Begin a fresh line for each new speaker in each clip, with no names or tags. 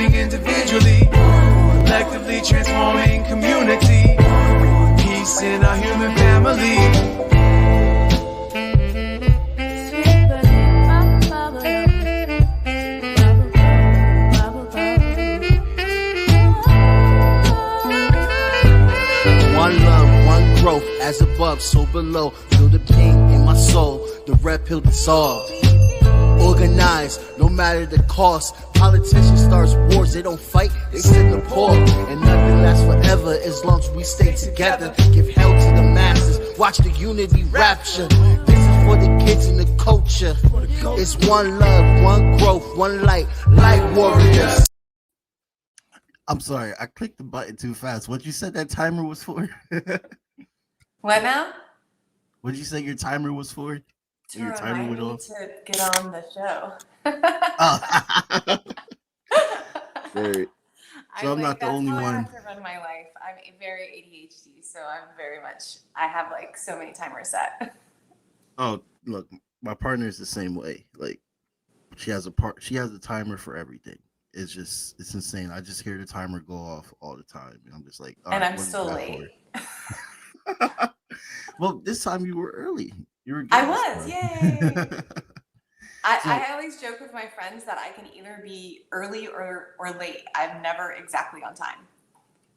growing individually, collectively transforming community, peace in our human family.
One love, one growth, as above, so below. Feel the pain in my soul, the red pill dissolved. Organized, no matter the cost. Politicians start wars, they don't fight, they sit the poor. And nothing lasts forever as long as we stay together. Give hell to the masses, watch the unity rapture. This is for the kids and the culture. It's one love, one growth, one light, light warriors. I'm sorry, I clicked the button too fast. What you said that timer was for?
What now?
What did you say your timer was for?
To remind me to get on the show.
Oh. Right. So I'm not the only one.
I have to run my life. I'm very ADHD, so I have like so many timers set.
Oh, look, my partner is the same way. Like, she has a timer for everything. It's insane. I just hear the timer go off all the time, and I'm just like,
and I'm still late.
Well, this time you were early.
I was, yay! I always joke with my friends that I can either be early or late. I'm never exactly on time.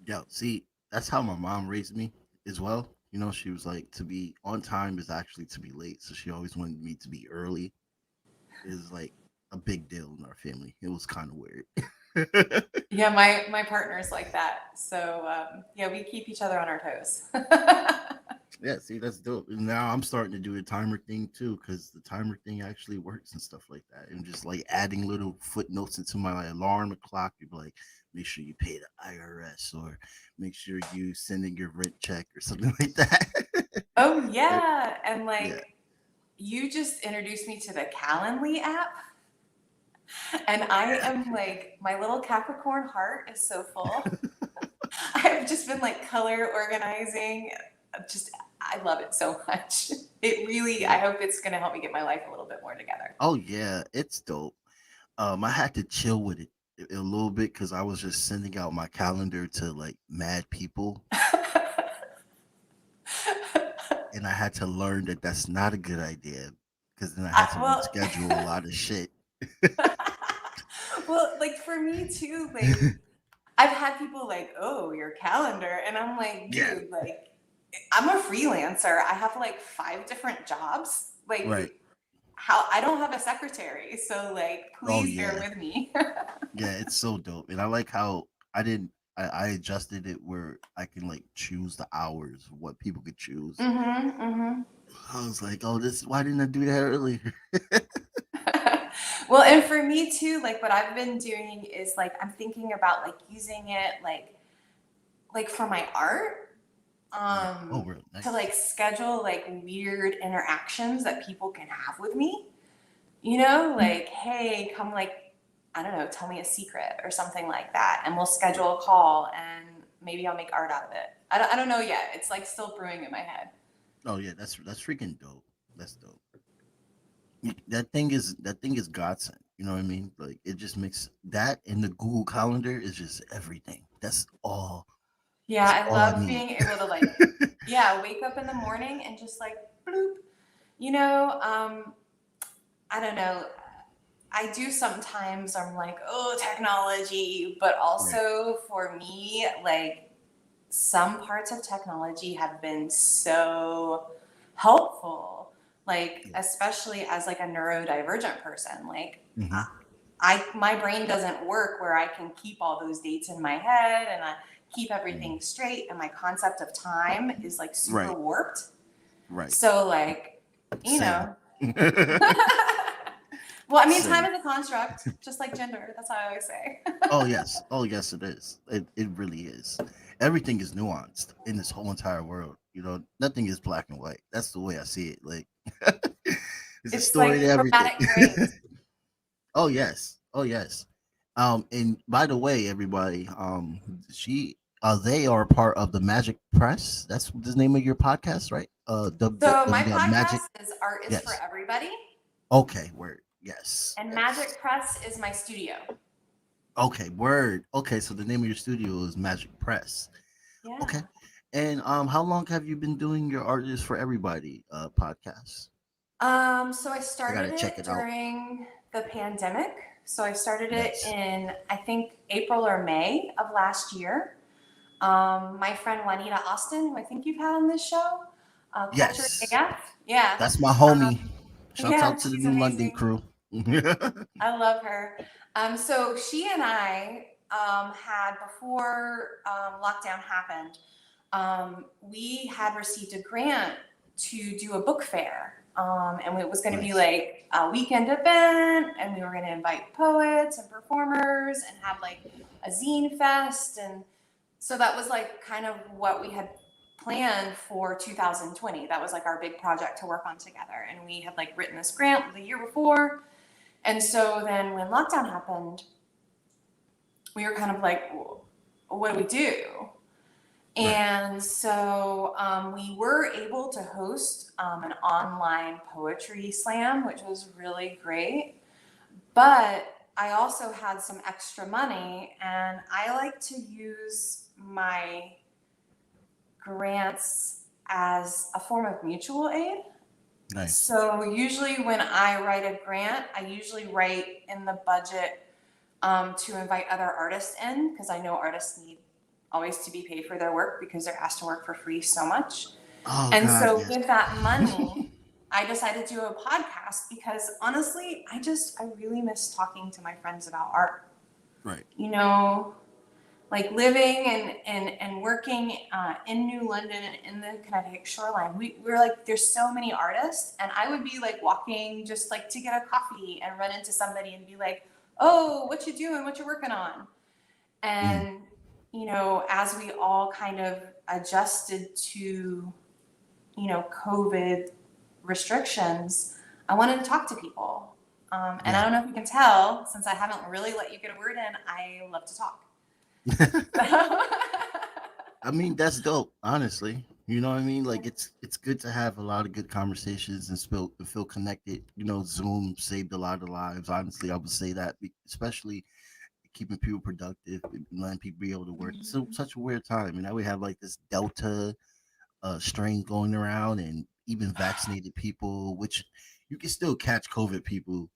Yeah, see, that's how my mom raised me as well. You know, she was like, to be on time is actually to be late. So she always wanted me to be early. It was like a big deal in our family. It was kind of weird.
Yeah, my partner's like that. So yeah, we keep each other on our toes.
Yeah, see, that's dope. And now I'm starting to do the timer thing too, because the timer thing actually works and stuff like that. And just like adding little footnotes into my alarm clock. You'd be like, make sure you pay the IRS, or make sure you sending your rent check or something like that.
Oh yeah, and like yeah. You just introduced me to the Calendly app. And I am like, my little Capricorn heart is so full. I've just been like color organizing. I love it so much. It really, I hope it's going to help me get my life a little bit more together.
Oh yeah, it's dope. I had to chill with it a little bit because I was just sending out my calendar to like mad people. And I had to learn that that's not a good idea, because then I had to reschedule a lot of shit.
Well, like for me too, like I've had people like, oh, your calendar. And I'm like, dude, yeah. Like I'm a freelancer. I have like 5 different jobs. Like
right.
How I don't have a secretary. So like, please bear with me.
Yeah, it's so dope. And I like how I adjusted it where I can like choose the hours, what people could choose.
Mm-hmm, mm-hmm.
I was like, oh, why didn't I do that earlier?
Well, and for me too, like what I've been doing is like, I'm thinking about like using it like for my art,
really nice.
To like schedule like weird interactions that people can have with me, you know, like, hey, come like, I don't know, tell me a secret or something like that. And we'll schedule a call and maybe I'll make art out of it. I don't know yet. It's like still brewing in my head.
Oh yeah. That's freaking dope. That's dope. That thing is godsend. You know what I mean? Like it just makes that, and the Google Calendar is just everything. That's all.
Yeah, I love being able to like, yeah, wake up in the morning and just like, bloop. You know, I don't know. I do sometimes. I'm like, oh, technology, but also for me, like some parts of technology have been so helpful. Like, especially as like a neurodivergent person, like my brain doesn't work where I can keep all those dates in my head and I keep everything straight. And my concept of time is like super warped. Right. So like, you know, well, I mean, time is a construct, just like gender. That's how I always say.
Oh yes, it is. It really is. Everything is nuanced in this whole entire world. You know, nothing is black and white. That's the way I see it. Like, it's a story
like
to everything. Oh yes. And by the way, everybody, they are part of the Magic Press. That's the name of your podcast, right?
My podcast
Magic
is Art is for Everybody.
Okay, word. Yes.
And Magic Press is my studio.
Okay, word. Okay, so the name of your studio is Magic Press. Okay.
Yeah.
And how long have you been doing your Artists for Everybody podcast?
So I
I
started
gotta check
it
it out.
during the pandemic. So I started it
Nice.
in, I think, April or May of last year. My friend Juanita Austin, who I think you've had on this show, Culture
Yes,
AF. Yeah.
that's my homie.
Um,
Shouts
yeah,
out to the
she's
New London
amazing.
crew.
I love her. So she and I had, before lockdown happened, we had received a grant to do a book fair. And it was going to be
Nice.
like a weekend event, and we were going to invite poets and performers and have like a zine fest. And so that was like kind of what we had planned for 2020. That was like our big project to work on together. And we had like written this grant the year before. And so then when lockdown happened, we were kind of like, what do we do?
Right.
And so we were able to host an online poetry slam, which was really great. But I also had some extra money, and I like to use my grants as a form of mutual aid.
Nice.
So usually when I write a grant, I usually write in the budget to invite other artists in, because I know artists need always to be paid for their work because they're asked to work for free so much.
Oh
And
God,
so
yes.
with that money, I decided to do a podcast because honestly, I really miss talking to my friends about art.
Right.
You know, like living and working in New London and in the Connecticut shoreline, we're like, there's so many artists, and I would be like walking just like to get a coffee and run into somebody and be like, oh, what you doing? What you working on?
Mm.
And, you know, as we all kind of adjusted to, you know, COVID restrictions, I wanted to talk to people. And I
Yeah.
don't know if you can tell, since I haven't really let you get a word in, I love to talk.
I mean, that's dope, honestly. You know what I mean? Like it's good to have a lot of good conversations and feel connected. You know, Zoom saved a lot of lives. Honestly, I would say that, especially keeping people productive, and letting people be able to work. It's such a weird time. And now we have like this Delta strain going around, and even vaccinated people, which you can still catch COVID people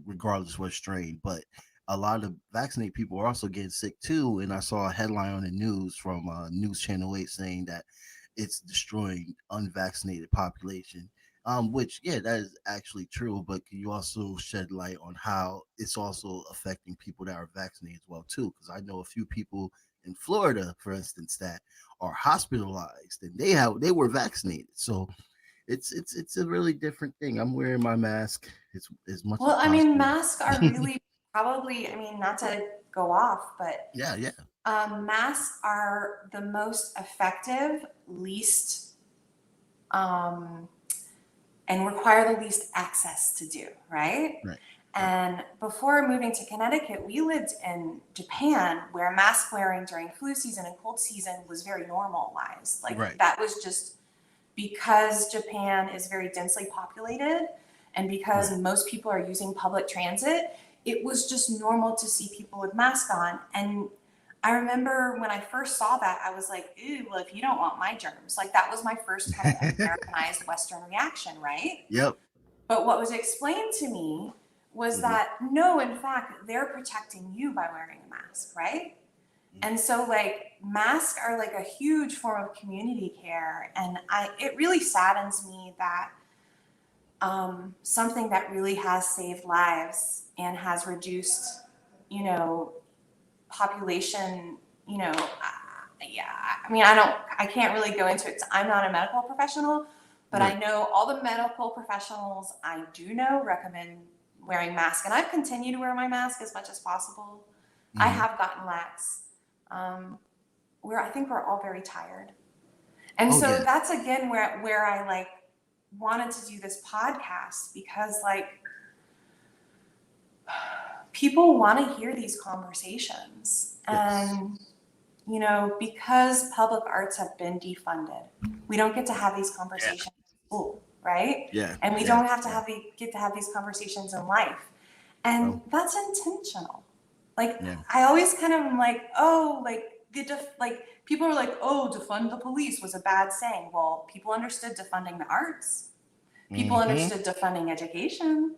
regardless what strain. But a lot of vaccinated people are also getting sick too. And I saw a headline on the news from News Channel 8 saying that it's destroying unvaccinated population. Which yeah, that is actually true. But can you also shed light on how it's also affecting people that are vaccinated as well too? Because I know a few people in Florida, for instance, that are hospitalized and they were vaccinated. So it's a really different thing. I'm wearing my mask as much as
Well, I mean,
possible.
masks are really probably, I mean, not to go off, but
Yeah, yeah,
masks are the most effective, least, um, and require the least access to do, right?
right, right,
And before moving to Connecticut, we lived in Japan where mask wearing during flu season and cold season was very normalized. Like
right.
that was just because Japan is very densely populated and because
Right.
most people are using public transit, it was just normal to see people with masks on. And I remember when I first saw that, I was like, ooh, well, if you don't want my germs, like that was my first kind of Americanized Western reaction, right?
Yep.
But what was explained to me was
Hmm.
that no, in fact, they're protecting you by wearing a mask, right? And so like masks are like a huge form of community care. And it really saddens me that something that really has saved lives and has reduced, you know, population, you know, yeah, I mean, I can't really go into it. I'm not a medical professional, but I
Right.
know all the medical professionals I do know recommend wearing masks. And I've continued to wear my mask as much as possible. I
Hmm.
have gotten lax. Um, I think we're all very tired. And
Oh
so
yeah.
that's again where I like wanted to do this podcast because like people want to hear these conversations.
Yes.
And you know, because public arts have been defunded, we don't get to have these
Yeah.
conversations in school, right?
Yeah.
And we
Yeah.
don't have to
Yeah.
get to have these conversations in life.
No.
And that's intentional. Like,
Yeah.
I always kind of am like, oh, like like people are like, oh, defund the police was a bad saying. Well, people understood defunding the arts. People understood defunding education.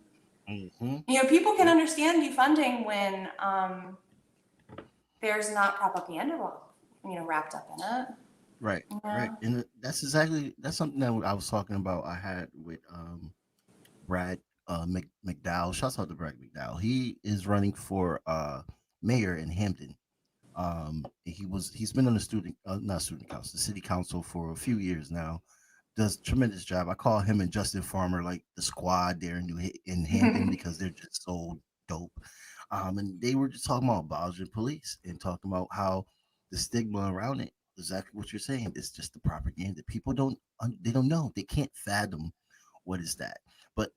You know, people can understand defunding when there's not propaganda, you know, wrapped up in it.
Right,
Yeah.
right, and that's something that I was talking about. I had with Brad McDowell. Shouts out to Brad McDowell. He is running for mayor in Hampton. He's been on the not student council, the city council for a few years now. Does a tremendous job. I call him and Justin Farmer like the squad there in Hampton because they're just so dope. And they were just talking about abolishing police and talking about how the stigma around it, exactly what you're saying, is just the propaganda. People they don't know, they can't fathom what is that. But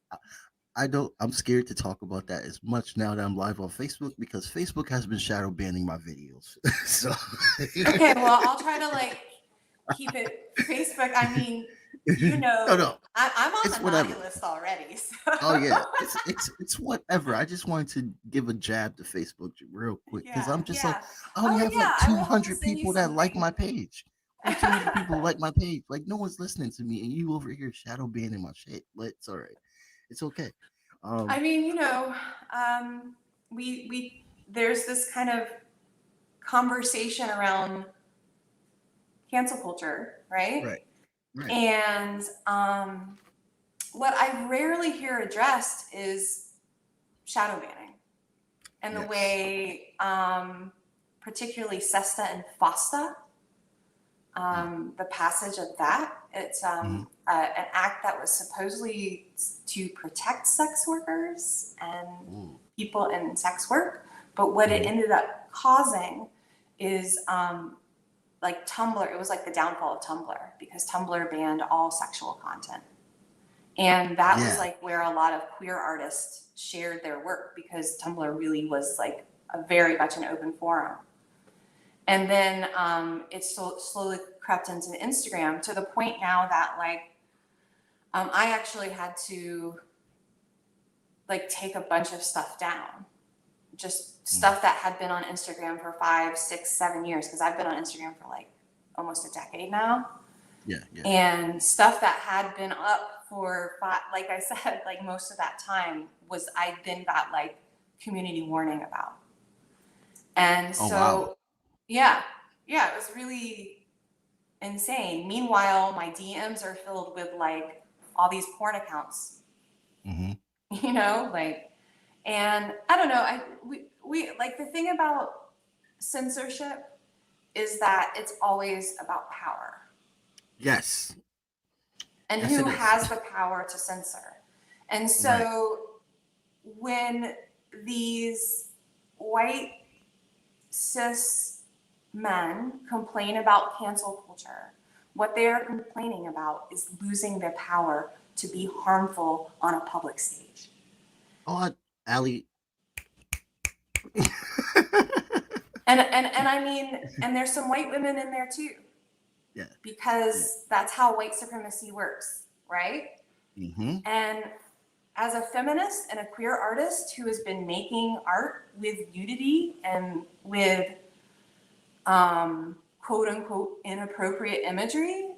I don't. I'm scared to talk about that as much now that I'm live on Facebook because Facebook has been shadow banning my videos. So
okay, well, I'll try to like keep it Facebook. I mean, you know,
no,
I'm on
it's
the
whatever.
naughty list already. So.
Oh yeah, it's whatever. I just wanted to give a jab to Facebook real quick because I'm just like I only have like 200 people that like my page. 200 people like my page. Like no one's listening to me, and you over here shadow banning my shit. But it's all right. It's okay.
I mean, you know, we there's this kind of conversation around cancel culture, right?
Right.
And what I rarely hear addressed is shadow banning and the way, particularly SESTA and FOSTA, the passage of that. It's an act that was supposedly to protect sex workers and people in sex work, but what it ended up causing is like Tumblr. It was like the downfall of Tumblr because Tumblr banned all sexual content, and that was like where a lot of queer artists shared their work because Tumblr really was like a very much an open forum. And then it slowly crept into Instagram to the point now that like I actually had to like take a bunch of stuff down, just stuff that had been on Instagram for 5, 6, 7 years because I've been on Instagram for like almost a decade now.
Yeah.
And stuff that had been up for like I said, like most of that time was I then got like community warning about. And so yeah, it was really insane. Meanwhile, my DMs are filled with like all these porn accounts, you know, like, and I don't know. We like the thing about censorship is that it's always about power.
Yes.
And who has the power to censor. And so when these white cis men complain about cancel culture, what they are complaining about is losing their power to be harmful on a public stage.
Oh, Aly.
and I mean, and there's some white women in there too.
Yeah.
Because that's how white supremacy works, right? And as a feminist and a queer artist who has been making art with nudity and with quote unquote inappropriate imagery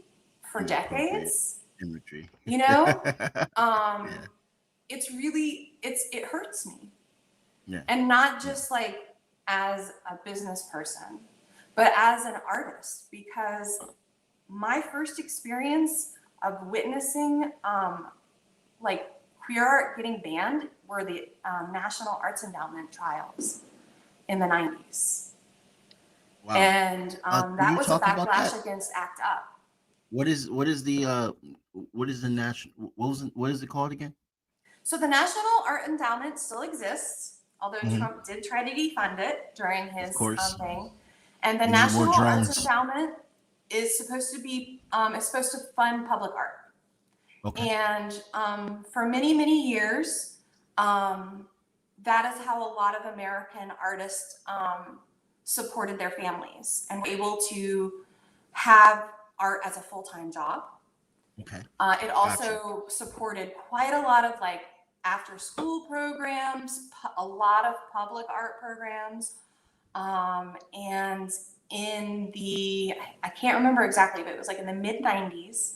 for decades, you know, it's really, it hurts me. Yeah. And not just like as a business person, but as an artist, because my first experience of witnessing like queer art getting banned were the National Arts Endowment trials in the 90s. Wow. And that was a backlash against ACT UP.
What is the national, what is it called again?
So the National Art Endowment still exists, although Trump did try to defund it during his thing. And the National Arts Endowment is supposed to be is supposed to fund public art. Okay. And for many, many years, that is how a lot of American artists supported their families and were able to have art as a full-time job. Okay. It also supported quite a lot of like after school programs, a lot of public art programs. And in I can't remember exactly, but it was like in the mid 90s,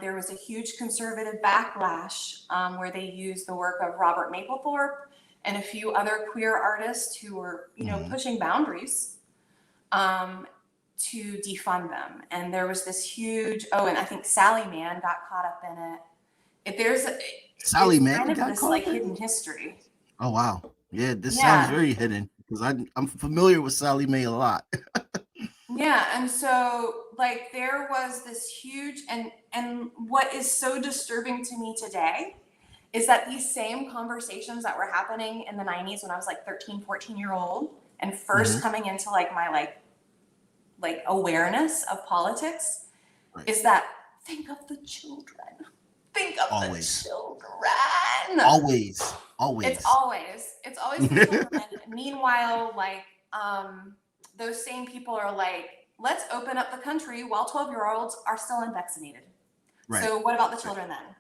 there was a huge conservative backlash where they used the work of Robert Mapplethorpe and a few other queer artists who were, pushing boundaries to defund them. And there was this huge, and I think Sally Mann got caught up in it.
Sally Mann
kind of
got
this
caught
like
up in it?
hidden history.
Oh wow, yeah, this sounds very hidden because I'm familiar with Sally Mae a lot.
Yeah, and so like there was this huge, and what is so disturbing to me today is that these same conversations that were happening in the 90s when I was like 13, 14-year-old and first coming into like my like awareness of politics is that think of the children. Think of the children.
Always.
It's always the children. Meanwhile, like those same people are like, let's open up the country while 12-year-olds are still unvaccinated. Right. So what about the children then?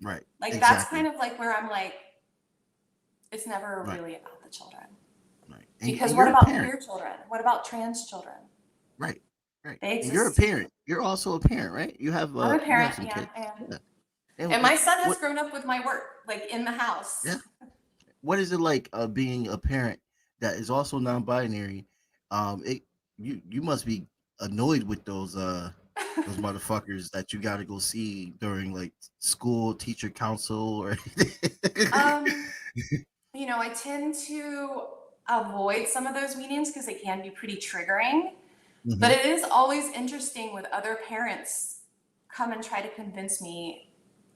Right.
Like that's kind of like where I'm like, it's never really about the children.
Right.
Because what about queer children? What about trans children?
Right. Right.
They exist.
And you're a parent. You're also a parent, right? You have
I'm a parent,
some kids.
I am. And my son has grown up with my work, like in the house.
Yeah. What is it like being a parent that is also non-binary? You must be annoyed with those motherfuckers that you got to go see during like school teacher council or
I tend to avoid some of those meetings because they can be pretty triggering. But it is always interesting with other parents come and try to convince me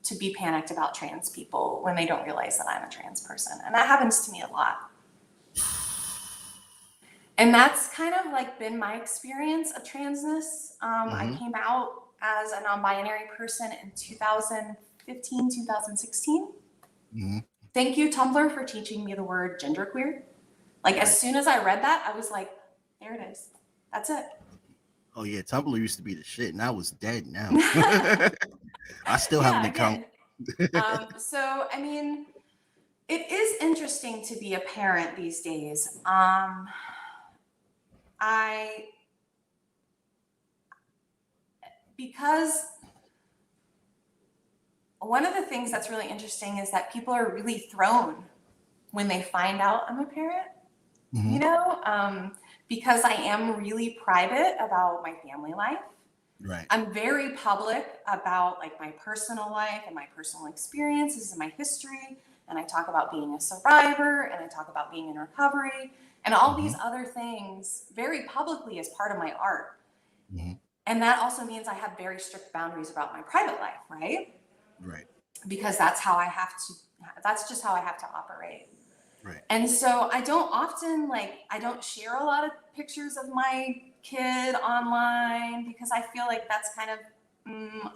to be panicked about trans people when they don't realize that I'm a trans person. And that happens to me a lot. And that's kind of like been my experience of transness. I came out as a non-binary person in 2015, 2016. Thank you, Tumblr, for teaching me the word genderqueer. Like as soon as I read that, I was like, there it is. That's it.
Oh yeah, Tumblr used to be the shit, and I was dead now. I still have an account.
So I mean, it is interesting to be a parent these days. Because one of the things that's really interesting is that people are really thrown when they find out I'm a parent, because I am really private about my family life.
Right.
I'm very public about like my personal life and my personal experiences and my history. And I talk about being a survivor and I talk about being in recovery and all these other things very publicly as part of my art. And that also means I have very strict boundaries about my private life, right?
Right.
Because that's just how I have to operate.
Right.
And so I don't share a lot of pictures of my kid online because I feel like that's kind of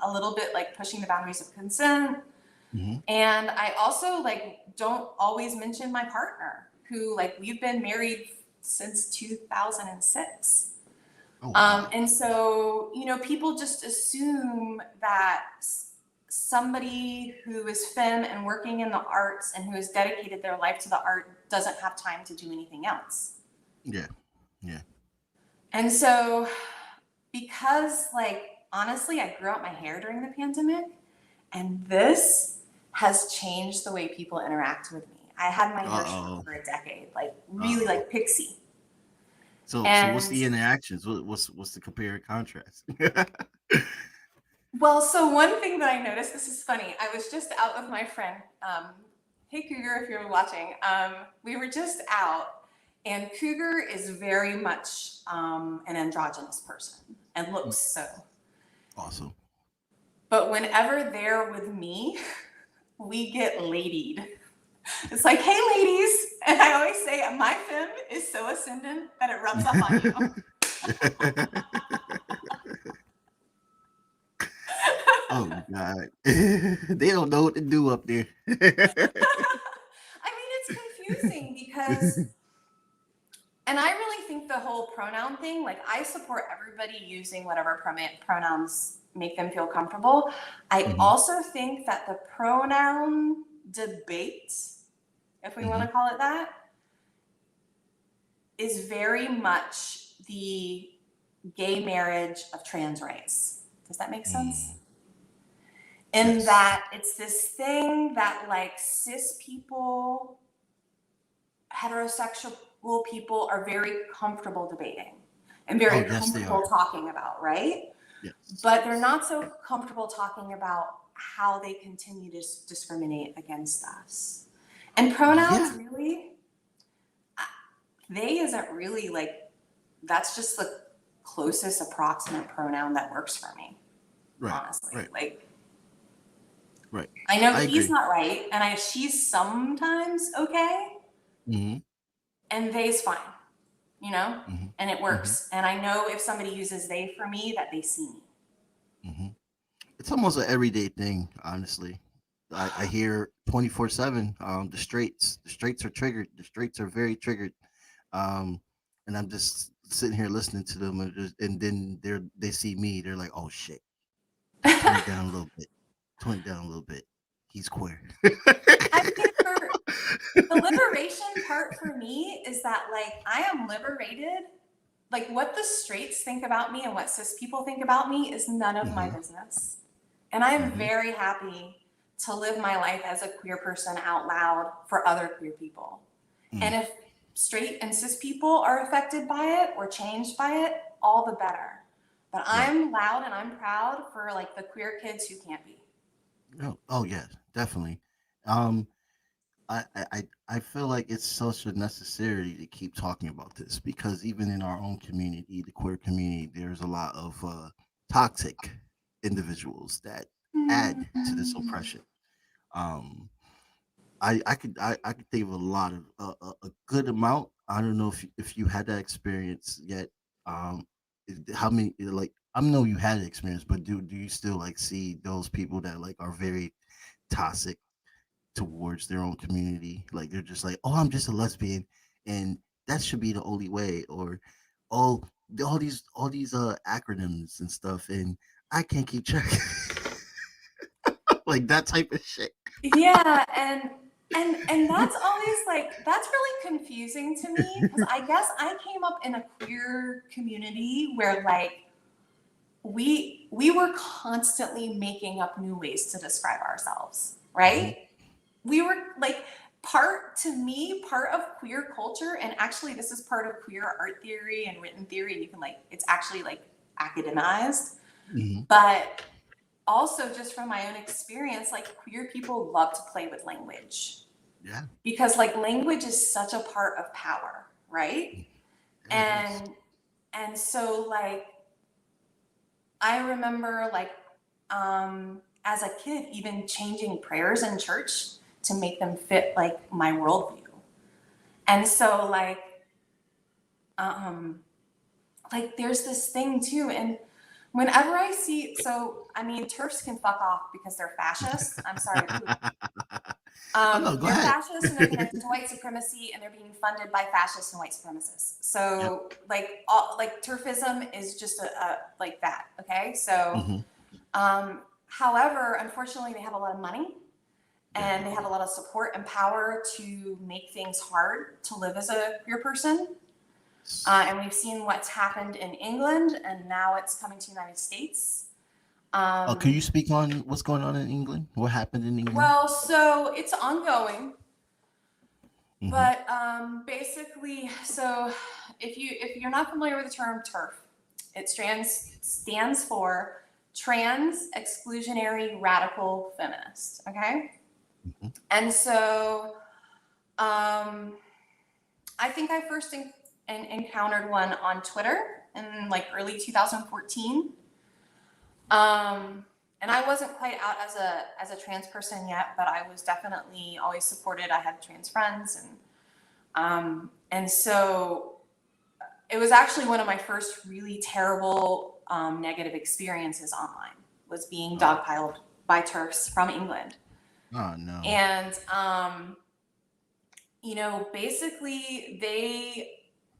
a little bit like pushing the boundaries of consent. And I also like don't always mention my partner who like we've been married since 2006. And so, people just assume that somebody who is femme and working in the arts and who has dedicated their life to the art doesn't have time to do anything else.
Yeah.
And so, because honestly, I grew out my hair during the pandemic and this has changed the way people interact with me. I had my hair short for a decade, really like pixie.
So what's the interactions? What's the compare and contrast?
Well, so one thing that I noticed, this is funny. I was just out with my friend. Hey, Cougar, if you're watching. We were just out, and Cougar is very much an androgynous person and looks so
awesome.
But whenever they're with me, we get ladied. It's like, hey, ladies. And I always say, my femme is so ascendant that it rubs off on you.
Oh God. They don't know what to do up there.
I mean, it's confusing because, and I really think the whole pronoun thing, I support everybody using whatever pronouns make them feel comfortable. I also think that the pronoun debate, if we want to call it that, is very much the gay marriage of trans rights. Does that make sense? In that it's this thing that like cis people, heterosexual people are very comfortable debating and very comfortable talking about, right?
Yes.
But they're not so comfortable talking about how they continue to discriminate against us. And pronouns, really, they isn't really like, that's just the closest approximate pronoun that works for me, honestly.
Right.
I know he's not right, and she's sometimes okay, and they's fine, you know, and it works. And I know if somebody uses they for me, that they see me.
It's almost an everyday thing, honestly. I hear 24/7. The straights are triggered. The straights are very triggered. And I'm just sitting here listening to them, and then they see me. They're like, "Oh shit, tone it down a little bit. Tone it down a little bit. He's queer."
I think the liberation part for me is that like I am liberated. Like what the straights think about me and what cis people think about me is none of my business. And I am very happy to live my life as a queer person out loud for other queer people. And if straight and cis people are affected by it or changed by it, all the better. But I'm loud and I'm proud for like the queer kids who can't be.
Oh yeah, definitely. I feel like it's such a necessity to keep talking about this because even in our own community, the queer community, there's a lot of toxic individuals that add to this oppression. I could think of a lot of a good amount. I don't know if you had that experience yet. How many like I know you had the experience, but do you still like see those people that like are very toxic towards their own community? Like they're just like, oh, I'm just a lesbian, and that should be the only way, or oh, all these acronyms and stuff, and I can't keep track. Like that type of shit.
Yeah, and that's always like that's really confusing to me because I guess I came up in a queer community where like we were constantly making up new ways to describe ourselves, right? We were like part of queer culture, and actually this is part of queer art theory and written theory, and you can like it's actually like academized, but also just from my own experience, like queer people love to play with language.
Yeah.
Because like language is such a part of power, right? And so like I remember like as a kid even changing prayers in church to make them fit like my worldview. And so like there's this thing too, and whenever I see, so I mean, TERFs can fuck off because they're fascists. I'm sorry.
No,
they're fascists and they're connected to white supremacy, and they're being funded by fascists and white supremacists. So like TERFism is just a like that. Okay, so however, unfortunately, they have a lot of money. And they have a lot of support and power to make things hard to live as a queer person. And we've seen what's happened in England, and now it's coming to the United States.
Can you speak on what's going on in England? What happened in England?
Well, so it's ongoing, but basically, so if you're not familiar with the term TERF, it stands for Trans Exclusionary Radical Feminist. Okay, and so I think I first encountered one on Twitter in like early 2014. And I wasn't quite out as a trans person yet, but I was definitely always supported. I had trans friends, and so it was actually one of my first really terrible negative experiences online, was being dogpiled by TERFs from England.
Oh no.
And you know, basically they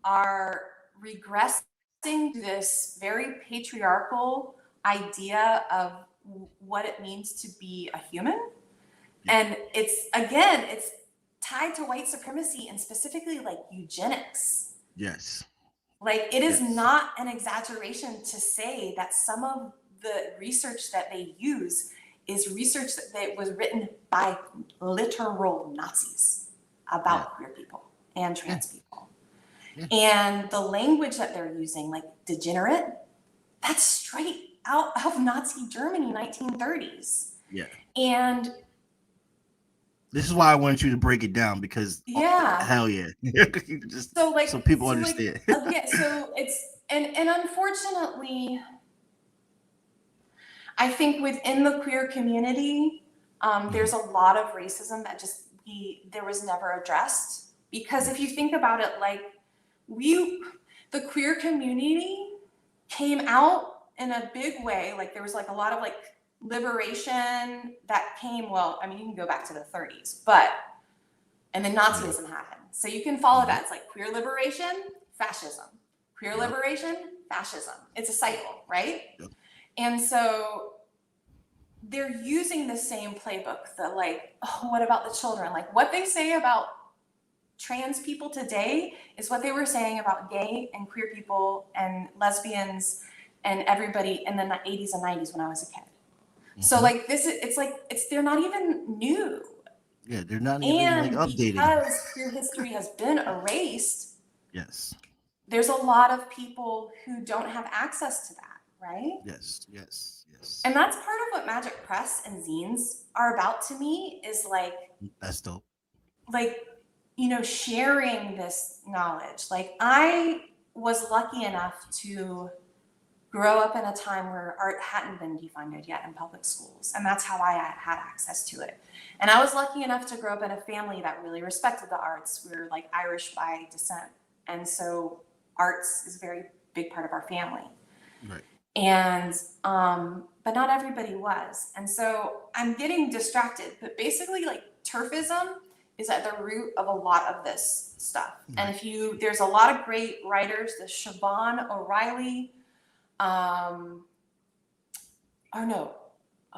are regressing to this very patriarchal idea of what it means to be a human, And it's tied to white supremacy and specifically like eugenics.
Yes.
Like it is not an exaggeration to say that some of the research that they use is research that was written by literal Nazis about queer people and trans people. Yeah. And the language that they're using, like degenerate, that's straight out of Nazi Germany, 1930s.
Yeah.
And
this is why I wanted you to break it down, because hell yeah. Just so people understand.
So it's and unfortunately, I think within the queer community, there's a lot of racism that just there was never addressed. Because if you think about it, like the queer community came out in a big way. Like there was like a lot of like liberation that came, well, I mean, you can go back to the 30s, and then Nazism happened. So you can follow that. It's like queer liberation, fascism, queer liberation, fascism. It's a cycle, right? Yep. And so they're using the same playbook, the like, oh, what about the children? Like what they say about trans people today is what they were saying about gay and queer people and lesbians and everybody in the 80s and 90s when I was a kid. So like they're not even new.
Yeah, they're not even like updated.
Because queer history has been erased.
Yes.
There's a lot of people who don't have access to that, right?
Yes.
And that's part of what Magic Press and zines are about to me, is like,
that's dope.
Like, sharing this knowledge. Like I was lucky enough to grow up in a time where art hadn't been defunded yet in public schools. And that's how I had access to it. And I was lucky enough to grow up in a family that really respected the arts. We were like Irish by descent. And so arts is a very big part of our family.
Right.
And, but not everybody was. And so I'm getting distracted, but basically like turfism is at the root of a lot of this stuff. Right. And there's a lot of great writers, the Siobhan O'Reilly,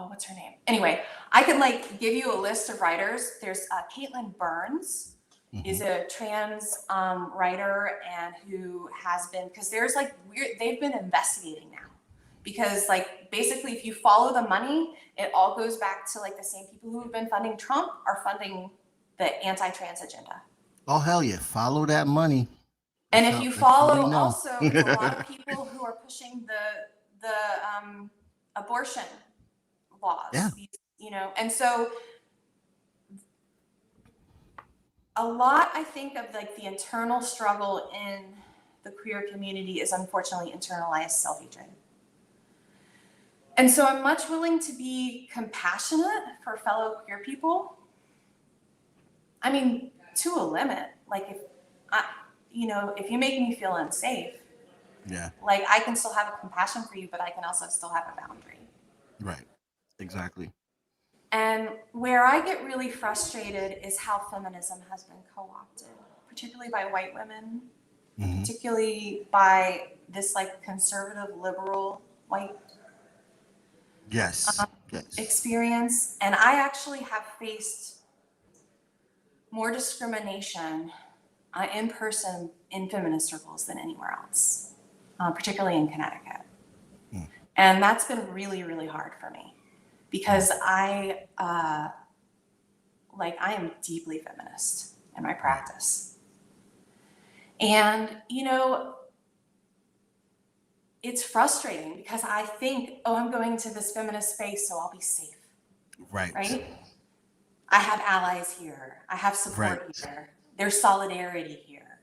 what's her name? Anyway, I can like give you a list of writers. There's Caitlin Burns is a trans writer, and who has been, because there's like they've been investigating now, because like basically if you follow the money, it all goes back to like the same people who have been funding Trump are funding the anti-trans agenda.
Oh hell yeah, follow that money.
And if you follow also a lot of people who are pushing the abortion laws, and so a lot, I think, of like the internal struggle in the queer community is unfortunately internalized self-hatred. And so I'm much willing to be compassionate for fellow queer people. I mean, to a limit. Like if you make me feel unsafe, like I can still have a compassion for you, but I can also still have a boundary.
Right. Exactly.
And where I get really frustrated is how feminism has been co-opted, particularly by white women, particularly by this like conservative, liberal white experience. And I actually have faced more discrimination in person in feminist circles than anywhere else, particularly in Connecticut. And that's been really, really hard for me, because I am deeply feminist in my practice. And, it's frustrating because I think, I'm going to this feminist space, so I'll be safe. Right? I have allies here. I have support here. There's solidarity here.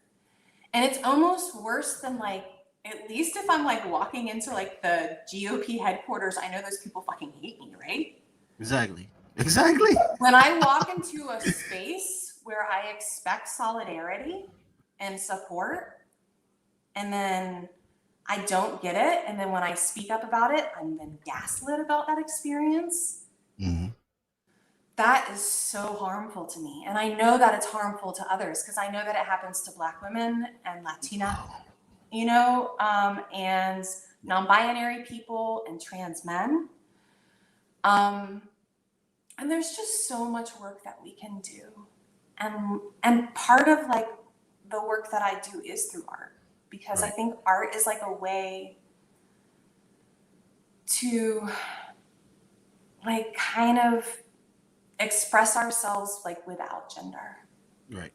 And it's almost worse than like, at least if I'm like walking into like the GOP headquarters, I know those people fucking hate me, right?
Exactly.
When I walk into a space where I expect solidarity and support, and then I don't get it, and then when I speak up about it, I'm then gaslit about that experience. That is so harmful to me. And I know that it's harmful to others, because I know that it happens to Black women and Latina, and non-binary people and trans men. And there's just so much work that we can do. And part of like the work that I do is through art, because I think art is like a way to like kind of express ourselves like without gender.
Right.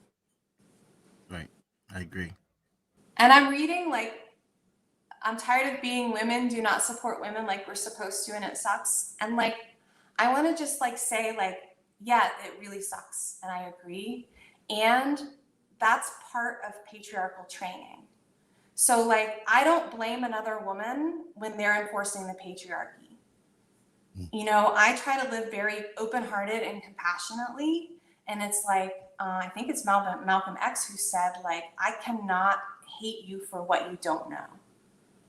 Right. I agree.
And I'm reading like, I'm tired of being women do not support women like we're supposed to, and it sucks. And like, I want to just like say like, yeah, it really sucks. And I agree. And that's part of patriarchal training. So like, I don't blame another woman when they're enforcing the patriarchy. You know, I try to live very open-hearted and compassionately. And it's like, I think it's Malcolm X who said like, I cannot hate you for what you don't know.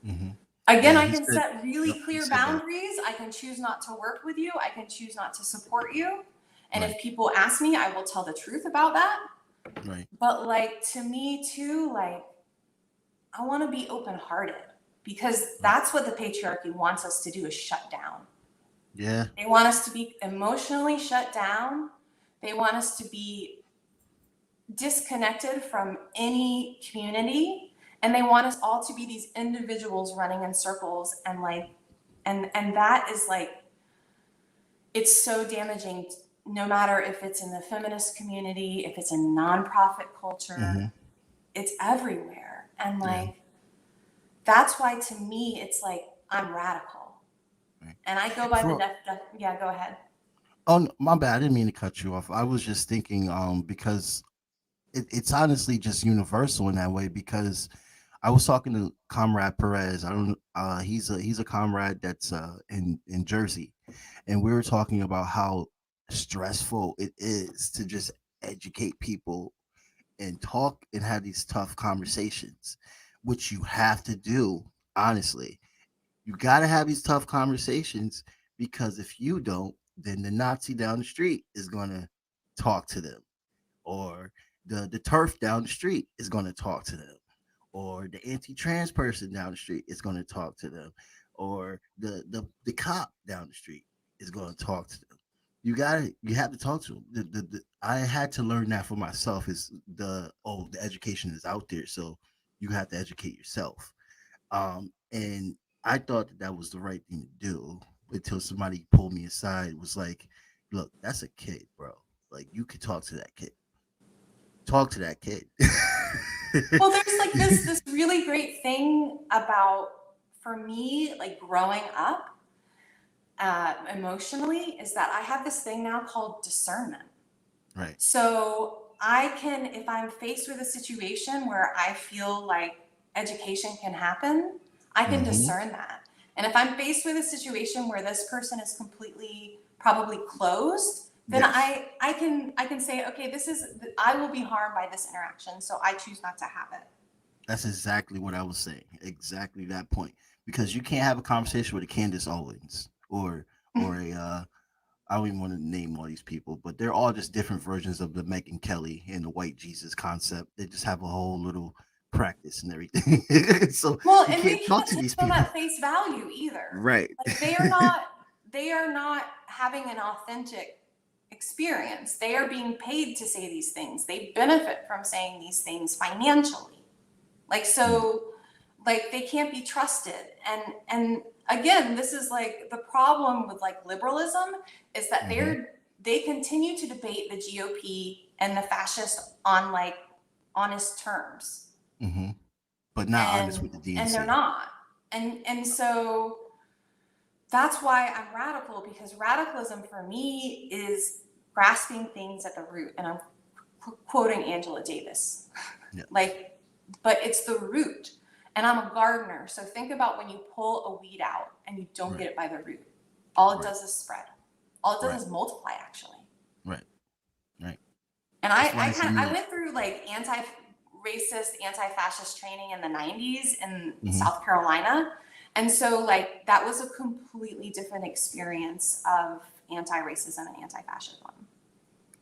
Mm-hmm.
Again,
Yeah,
I
he
can
said-
set really
he
clear
said that.
boundaries. I can choose not to work with you. I can choose not to support you. And
Right.
if people ask me, I will tell the truth about that.
Right.
But like, to me too, like, I want to be open-hearted, because that's what the patriarchy wants us to do, is shut down.
Yeah.
They want us to be emotionally shut down. They want us to be disconnected from any community. And they want us all to be these individuals running in circles. And like, and that is like, it's so damaging, no matter if it's in the feminist community, if it's in nonprofit culture, it's everywhere. And like, that's why to me, it's like, I'm radical. And I go by yeah, go ahead.
Oh, my bad. I didn't mean to cut you off. I was just thinking, because it's honestly just universal in that way. Because I was talking to Comrade Perez. I don't. He's a comrade that's in Jersey, and we were talking about how stressful it is to just educate people and talk and have these tough conversations, which you have to do. Honestly, you got to have these tough conversations, because if you don't, then the Nazi down the street is going to talk to them, or the turf down the street is going to talk to them, or the anti-trans person down the street is going to talk to them, or the cop down the street is going to talk to them. You have to talk to them. I had to learn that for myself. Is the education is out there, so you have to educate yourself. And I thought that was the right thing to do, until somebody pulled me aside. Was like, look, that's a kid, bro. Like, you could talk to that kid. Talk to that kid.
Well, there's like this really great thing about, for me, like growing up emotionally, is that I have this thing now called discernment.
Right.
So I can, if I'm faced with a situation where I feel like education can happen, I can discern that. And if I'm faced with a situation where this person is completely probably closed, then I can say, okay, I will be harmed by this interaction, so I choose not to have it.
That's exactly what I was saying. Exactly that point. Because you can't have a conversation with a Candace Owens or a I don't even want to name all these people, but they're all just different versions of the Megyn Kelly and the white Jesus concept. They just have a whole little practice and everything. So
well,
you
and
can't
we
talk
can't
to these
take them
people
at face value either.
Right.
Like they are not having an authentic experience. They are being paid to say these things. They benefit from saying these things financially. Like, so like they can't be trusted. And again, this is like the problem with like liberalism, is that they continue to debate the GOP and the fascists on like honest terms.
But not honest with the DNC.
And they're not. And so that's why I'm radical, because radicalism for me is grasping things at the root. And I'm quoting Angela Davis. Like, but it's the root. And I'm a gardener. So think about when you pull a weed out and you don't get it by the root. All it does is spread. All it does is multiply, actually. Right. And I went through like anti-racist, anti-fascist training in the 90s in South Carolina. And so like that was a completely different experience of anti-racism and anti-fascism.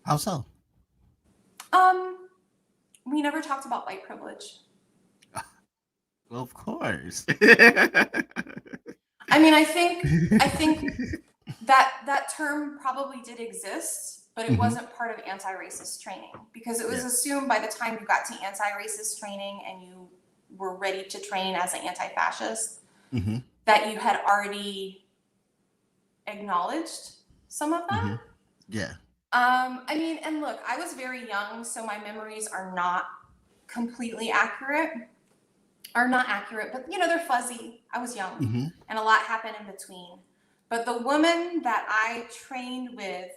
How so?
We never talked about white privilege.
Well, of course.
I mean, I think that term probably did exist, but it
Mhm.
wasn't part of anti-racist training, because it was assumed by the time you got to anti-racist training and you were ready to train as an anti-fascist,
Mhm.
that you had already acknowledged some of that.
Mhm. Yeah.
I mean, and look, I was very young, so my memories are not completely accurate. Are not accurate, but you know, they're fuzzy. I was young,
Mhm.
and a lot happened in between. But the woman that I trained with,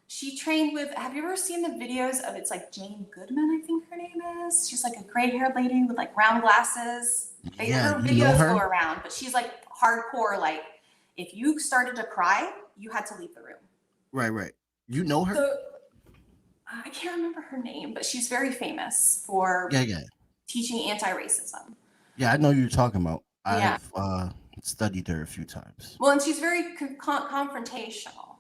she trained with, have you ever seen the videos of, it's like Jane Goodman, I think her name is. She's like a gray haired lady with like round glasses.
Yeah,
Her
you know
videos go
her?
around, but she's like hardcore. Like, if you started to cry, you had to leave the room.
Right. You know her?
So I can't remember her name, but she's very famous for
Yeah.
teaching anti-racism.
Yeah, I know who you're talking about.
Yeah.
I've studied her a few times.
Well, and she's very confrontational.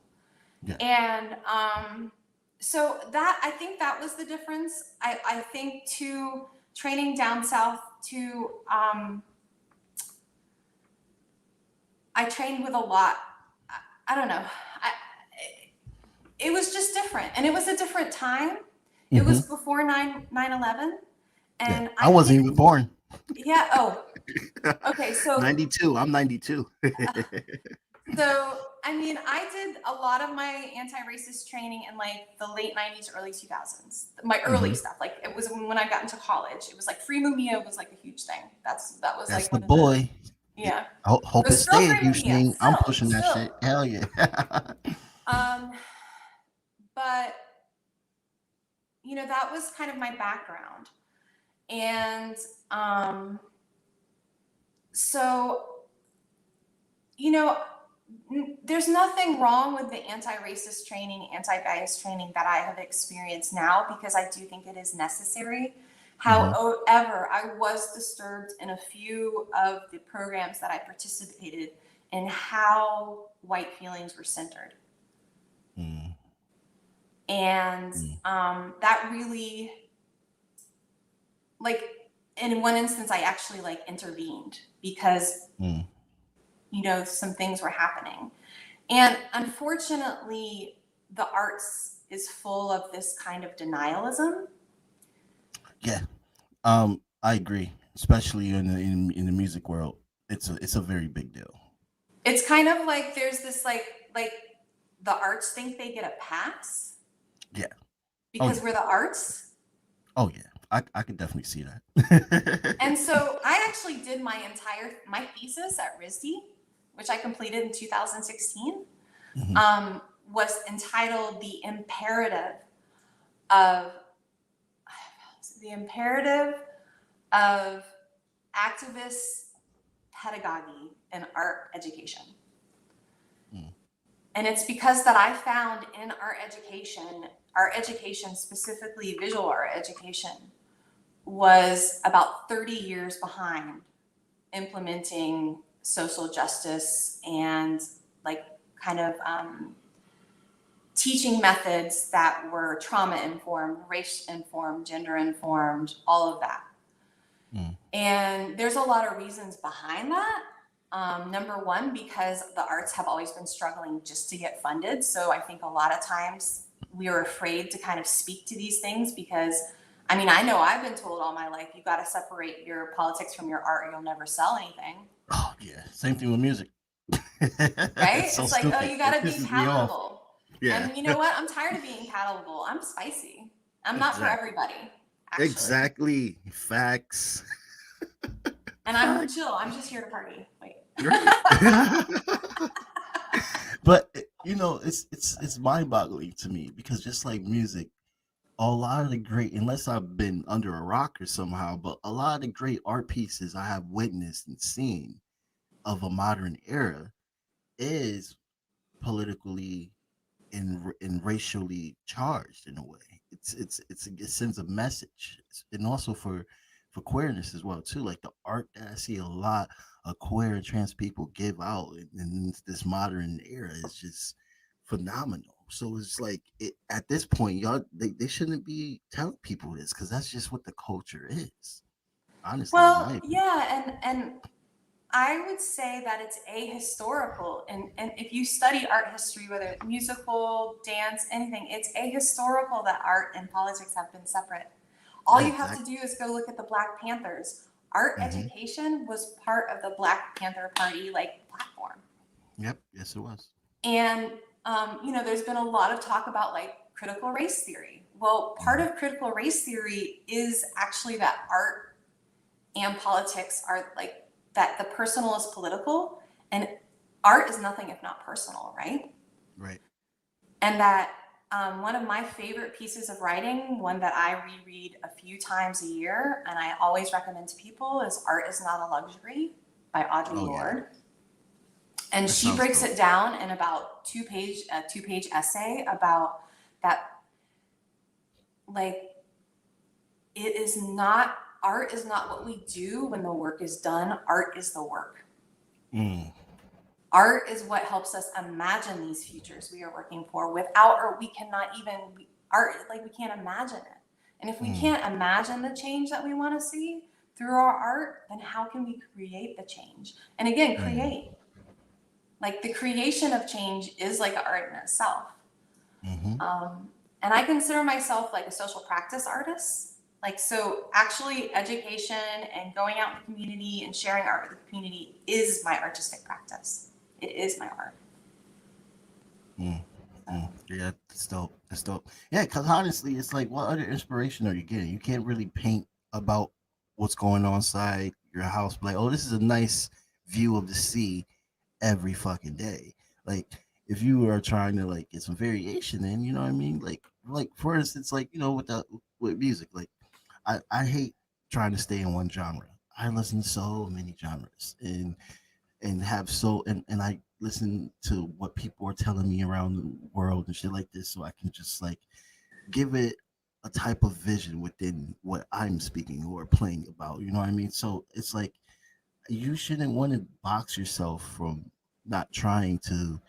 Yeah.
And so that, I think that was the difference. I think to training down south to, I trained with a lot. I don't know. It was just different, and it was a different time. It was before 9/11, and
Yeah. I wasn't even born.
Yeah. Oh. Okay. So
92. I'm 92.
So, I mean, I did a lot of my anti-racist training in like the late 90s, early 2000s. My early stuff, like it was when I got into college. It was like Free Mumia was like a huge thing. That was
That's
like
the
one of
boy.
yeah.
Hope
It
it
was still
stay a
Free
huge
Mumia.
thing. I'm pushing that shit. Hell yeah.
But you know, that was kind of my background. And so, you know, there's nothing wrong with the anti-racist training, anti-bias training that I have experienced now, because I do think it is necessary. However, I was disturbed in a few of the programs that I participated in how white feelings were centered. And that really, like, in one instance, I actually like intervened because, you know, some things were happening. And unfortunately, the arts is full of this kind of denialism.
Yeah. I agree, especially in the music world. It's a very big deal.
It's kind of like there's this like the arts think they get a pass.
Yeah.
Because we're the arts.
Oh yeah. I could definitely see that.
And so I actually did my thesis at RISD, which I completed in 2016, was entitled The Imperative of Activist Pedagogy in Art Education. And it's because that I found in art education, specifically visual art education, was about 30 years behind implementing social justice and like kind of teaching methods that were trauma informed, race informed, gender informed, all of that. And there's a lot of reasons behind that. Number one, because the arts have always been struggling just to get funded. So I think a lot of times we are afraid to kind of speak to these things because, I mean, I know I've been told all my life, you got to separate your politics from your art or you'll never sell anything.
Oh yeah, same thing with music.
Right? It's like, oh, you got to be palatable.
Yeah.
And you know what? I'm tired of being palatable. I'm spicy. I'm not for everybody. Actually.
Exactly. Facts.
And I'm chill. I'm just here to party. Wait.
But you know, it's mind-boggling to me because just like music, a lot of the great, unless I've been under a rock or somehow, but a lot of the great art pieces I have witnessed and seen of a modern era is politically and racially charged in a way. It sends a message, and also for queerness as well too. Like the art that I see a lot of queer and trans people give out in this modern era is just phenomenal. So it's like at this point, y'all they shouldn't be telling people this because that's just what the culture is. Honestly,
Well, yeah, and I would say that it's ahistorical. And if you study art history, whether it's musical, dance, anything, it's ahistorical that art and politics have been separate. All you have to do is go look at the Black Panthers. Art education was part of the Black Panther Party platform.
Yep. Yes, it was.
And there's been a lot of talk about critical race theory. Well, part of critical race theory is actually that art and politics are that the personal is political, and art is nothing if not personal, right?
Right.
And that one of my favorite pieces of writing, one that I reread a few times a year, and I always recommend to people, is Art is Not a Luxury by Audre Lorde. Yeah. And that she breaks it down in about two-page essay about that, art is not what we do when the work is done. Art is the work. Art is what helps us imagine these futures we are working for. Without art, we cannot even, we can't imagine it. And if we can't imagine the change that we want to see through our art, then how can we create the change? And again, create. The creation of change is like art in itself. And I consider myself a social practice artist. So actually education and going out in the community and sharing art with the community is my artistic practice. It is my art.
Yeah, that's dope. That's dope. Yeah, because honestly, it's what other inspiration are you getting? You can't really paint about what's going on inside your house. Oh, this is a nice view of the sea every fucking day. If you are trying to get some variation in, you know what I mean? For instance, with music, I hate trying to stay in one genre. I listen to so many genres and I listen to what people are telling me around the world and shit like this, so I can just give it a type of vision within what I'm speaking or playing about. You know what I mean? So it's you shouldn't want to box yourself from not trying to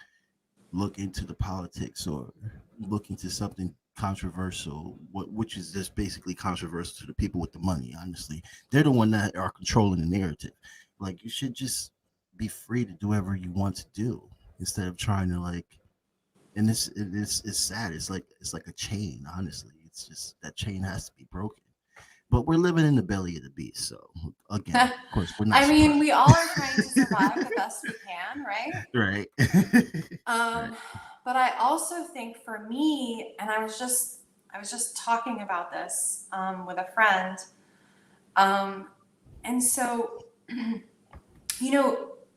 look into the politics or look into something controversial, which is just basically controversial to the people with the money. Honestly, they're the one that are controlling the narrative. You should just be free to do whatever you want to do instead of trying to and it's sad. It's like a chain. Honestly, it's just that chain has to be broken. But we're living in the belly of the beast, so again, of course, we're not.
We all are trying to survive the best we can, right?
Right.
Right. But I also think for me, and I was just talking about this with a friend, and so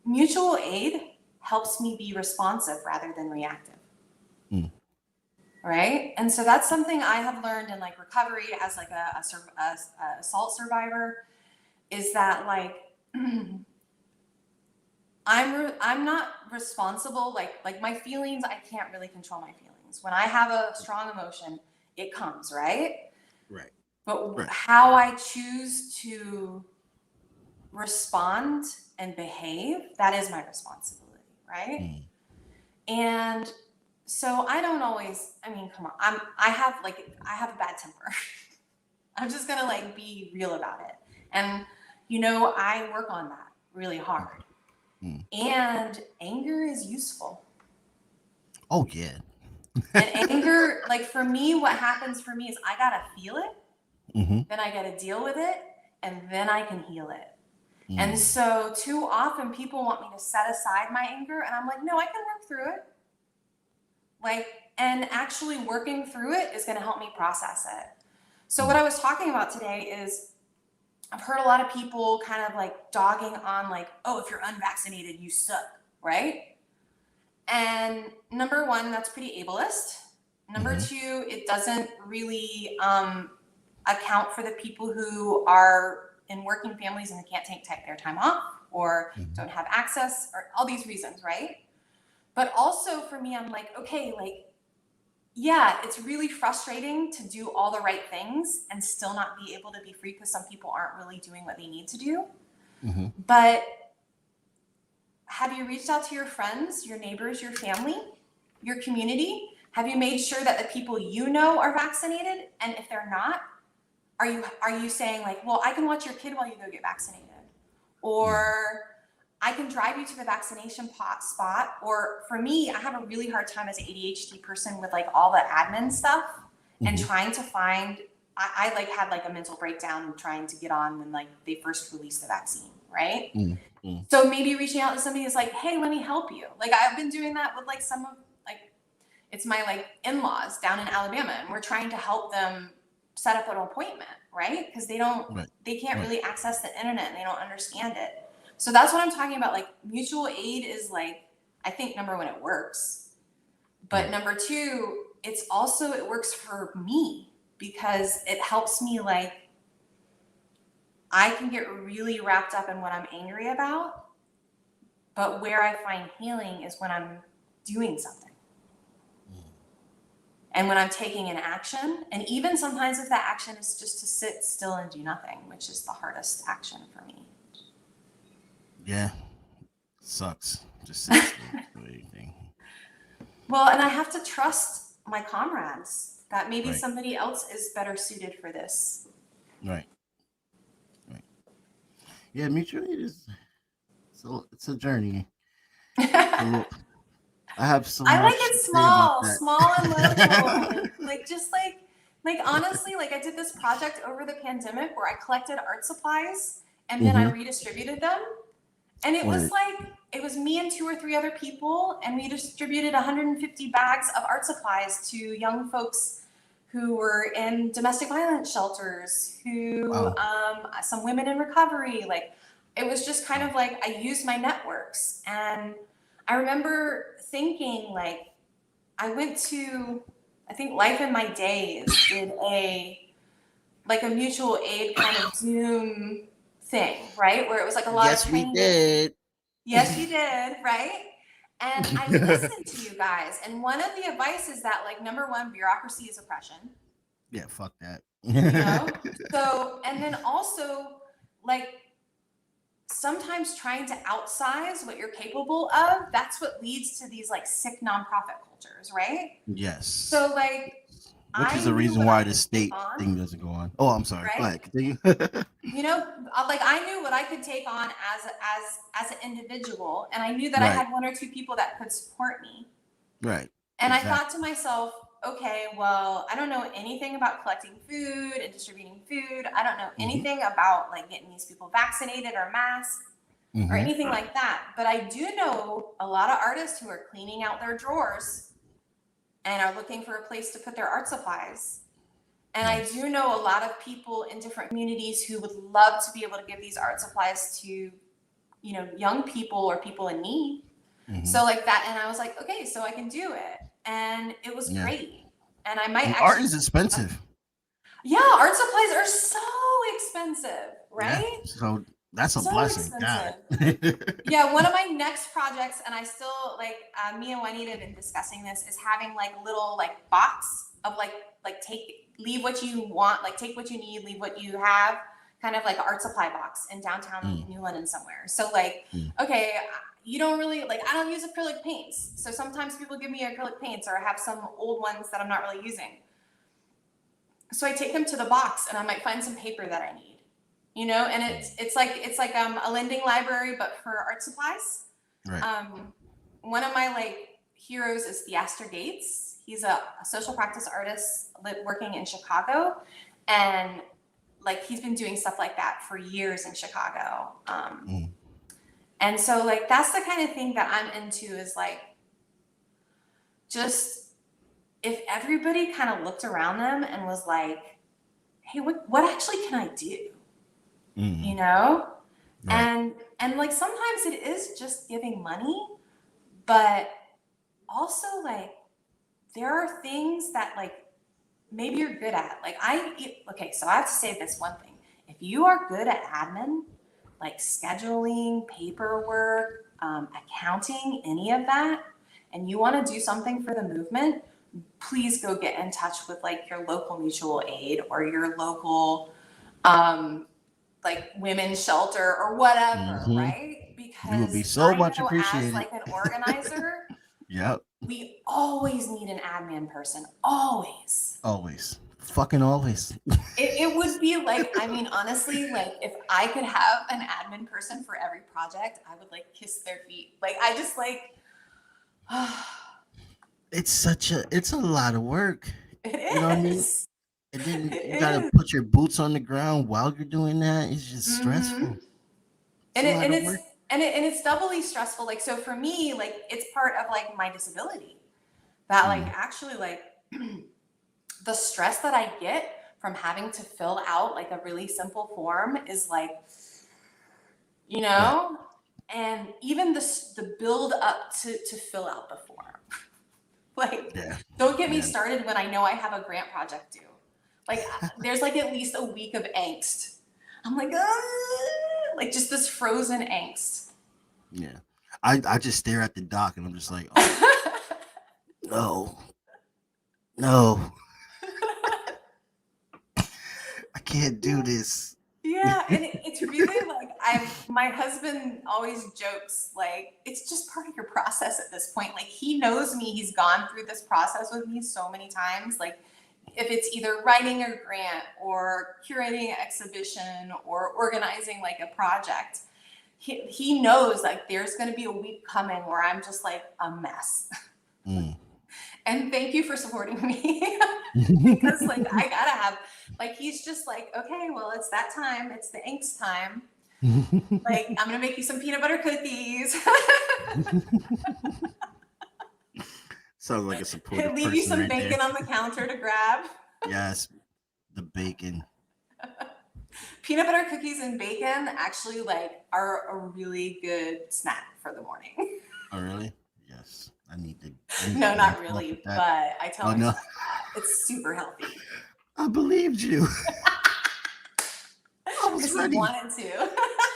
mutual aid helps me be responsive rather than reactive. Right? And so that's something I have learned in recovery as a assault survivor, is that I'm not responsible. My feelings, I can't really control my feelings. When I have a strong emotion, it comes, right?
Right.
But how I choose to respond and behave, that is my responsibility, right? And so I don't always, come on, I have a bad temper. I'm just gonna be real about it. And I work on that really hard. And anger is useful.
Oh yeah.
And anger, for me, what happens for me is I gotta feel it, then I gotta deal with it, and then I can heal it. And so too often people want me to set aside my anger, and I'm no, I can work through it. And actually working through it is gonna help me process it. So what I was talking about today is I've heard a lot of people kind of dogging on oh, if you're unvaccinated, you suck, right? And number one, that's pretty ableist. Number two, it doesn't really account for the people who are in working families and can't take their time off or don't have access, or all these reasons, right? But also for me, I'm okay, yeah, it's really frustrating to do all the right things and still not be able to be free because some people aren't really doing what they need to do. But have you reached out to your friends, your neighbors, your family, your community? Have you made sure that the people are vaccinated? And if they're not, are you saying well, I can watch your kid while you go get vaccinated? Or I can drive you to the vaccination spot. Or for me, I have a really hard time as an ADHD person with like all the admin stuff and trying to find, I like had like a mental breakdown trying to get on when like they first released the vaccine, right? So maybe reaching out to somebody is like, hey, let me help you. Like I've been doing that with like some of like, it's my like in-laws down in Alabama, and we're trying to help them set up an appointment, right? Because they can't really access the internet and they don't understand it. So that's what I'm talking about. Like mutual aid is like, I think number one, it works. But number two, it works for me because it helps me like, I can get really wrapped up in what I'm angry about. But where I find healing is when I'm doing something. And when I'm taking an action, and even sometimes if that action is just to sit still and do nothing, which is the hardest action for me.
Yeah, sucks. Just sit still, do anything.
Well, and I have to trust my comrades that maybe somebody else is better suited for this.
Right. Yeah, mutual aid is it's a journey. I have so much.
I like it small and local. Like just like honestly, like I did this project over the pandemic where I collected art supplies and then I redistributed them. And it was like, it was me and 2 or 3 other people, and we distributed 150 bags of art supplies to young folks who were in domestic violence shelters, some women in recovery. Like, it was just kind of like, I used my networks. And I remember thinking, like, I went to, I think Life in My Days did a mutual aid kind of Zoom thing, right? Where it was like a lot of training.
We did.
Yes, you did, right? And I listened to you guys. And one of the advice is that, like, number one, bureaucracy is oppression.
Yeah, fuck that.
You know? So, and then also, like, sometimes trying to outsize what you're capable of, that's what leads to these, like, sick nonprofit cultures, right?
Yes.
So, like,
which is the reason why the state thing doesn't go on. Oh, I'm sorry.
Right?
Go ahead, continue.
You know, like I knew what I could take on as an individual, and I knew that I had 1 or 2 people that could support me.
Right.
And I thought to myself, okay, well, I don't know anything about collecting food and distributing food. I don't know anything about like getting these people vaccinated or masked or anything like that. But I do know a lot of artists who are cleaning out their drawers and are looking for a place to put their art supplies. And I do know a lot of people in different communities who would love to be able to give these art supplies to, you know, young people or people in need. So like that, and I was like, okay, so I can do it. And it was great. And I might
art is expensive.
Yeah, art supplies are so expensive, right?
Yeah, so that's a blessing. God.
Yeah, one of my next projects, and I still like me and Juanita have been discussing this, is having like little like box of like leave what you want, like take what you need, leave what you have, kind of like an art supply box in downtown New London somewhere. So like, okay, you don't really like, I don't use acrylic paints. So sometimes people give me acrylic paints, or I have some old ones that I'm not really using. So I take them to the box and I might find some paper that I need, you know, and it's like a lending library, but for art supplies.
Right.
One of my like heroes is Theaster Gates. He's a social practice artist working in Chicago, and like he's been doing stuff like that for years in Chicago. And so like that's the kind of thing that I'm into, is like just if everybody kind of looked around them and was like, hey, what actually can I do? You know? Right. And like sometimes it is just giving money, but also like there are things that like maybe you're good at. Like so I have to say this one thing. If you are good at admin, like scheduling, paperwork, accounting, any of that, and you want to do something for the movement, please go get in touch with like your local mutual aid or your local like women's shelter or whatever, right? Because
you will be so much appreciated.
As like an organizer,
yep.
We always need an admin person. Always.
Fucking always.
It would be like, I mean, honestly, like if I could have an admin person for every project, I would like kiss their feet. Like I just like,
It's a lot of work. You know what I
it
mean?
is.
And then you
It
gotta
is.
put your boots on the ground while you're doing that. It's just
Mm-hmm.
stressful. It's
And
a
it
lot
and
of
it's
work.
and it's doubly stressful. Like so for me, like it's part of like my disability that like
Mm,
actually like the stress that I get from having to fill out like a really simple form is like, you
yeah,
know, and even the build up to fill out the form. Like,
yeah,
don't get me
yeah.
started when I know I have a grant project due. Like, there's like at least a week of angst. I'm like, like just this frozen angst.
Yeah. I just stare at the dock and I'm just like, oh no, no, I can't do this.
Yeah, and it's really like my husband always jokes like it's just part of your process at this point. Like he knows me, he's gone through this process with me so many times. Like if it's either writing a grant or curating an exhibition or organizing like a project, he knows like there's going to be a week coming where I'm just like a mess.
Mm.
And thank you for supporting me because like I gotta have like he's just like okay well it's that time, it's the angst time, like I'm gonna make you some peanut butter cookies.
Sounds like a supportive
Leave you
person
some
right there.
bacon on the counter to grab.
Yes, the bacon.
Peanut butter cookies and bacon actually like are a really good snack for the morning.
Oh, really? Yes. I need to
No,
get
not
on top
really,
of that.
but I tell
Oh no,
myself that it's super healthy.
I believed you. I was
Because you
ready.
wanted to.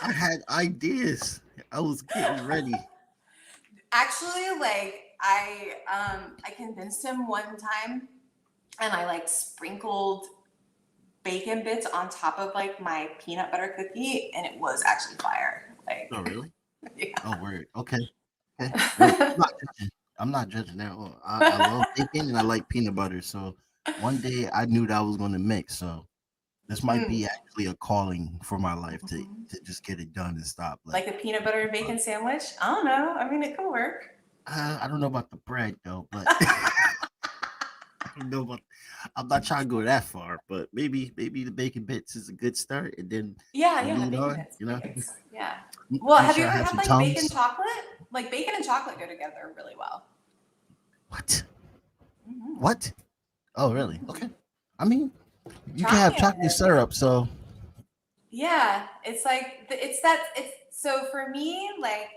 I had ideas. I was getting ready.
Actually, like I convinced him one time and I like sprinkled bacon bits on top of like my peanut butter cookie and it was actually fire. Like
Oh, really?
yeah.
Oh, word. Okay. Okay. Well, I'm not judging that. Well, I love bacon and I like peanut butter. So one day I knew that I was going to mix. So this might
Mm.
be actually a calling for my life
Mhm.
to just get it done and stop.
Like a peanut butter and
Uh,
bacon sandwich? I don't know. I mean, it could work.
I don't know about the bread though, but I don't know about. I'm not trying to go that far, but maybe the bacon bits is a good start, and then
Yeah,
you
yeah,
lead
bacon
on.
bits,
You know,
bacon bits. Yeah. Well,
make
have you
sure I
ever
have
had
some
like bacon
tongs.
chocolate? Like bacon and chocolate go together really well.
What?
Mhm.
What? Oh, really?
Mhm.
Okay. I mean, you can
Try
have chocolate
it.
syrup, so
Yeah, it's like it's that it's so for me like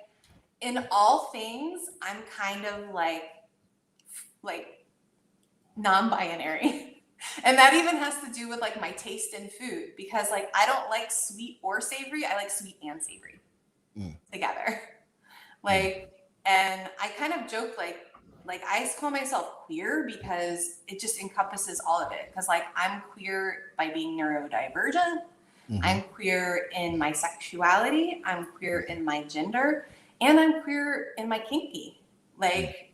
in all things I'm kind of like non-binary. And that even has to do with like my taste in food because like I don't like sweet or savory. I like sweet and savory
mm,
together.
mm,
Like and I kind of joke like I call myself queer because it just encompasses all of it. Because like I'm queer by being neurodivergent.
mm-hmm,
I'm queer in my sexuality. I'm queer in my gender, and I'm queer in my kinky.
mm,
Like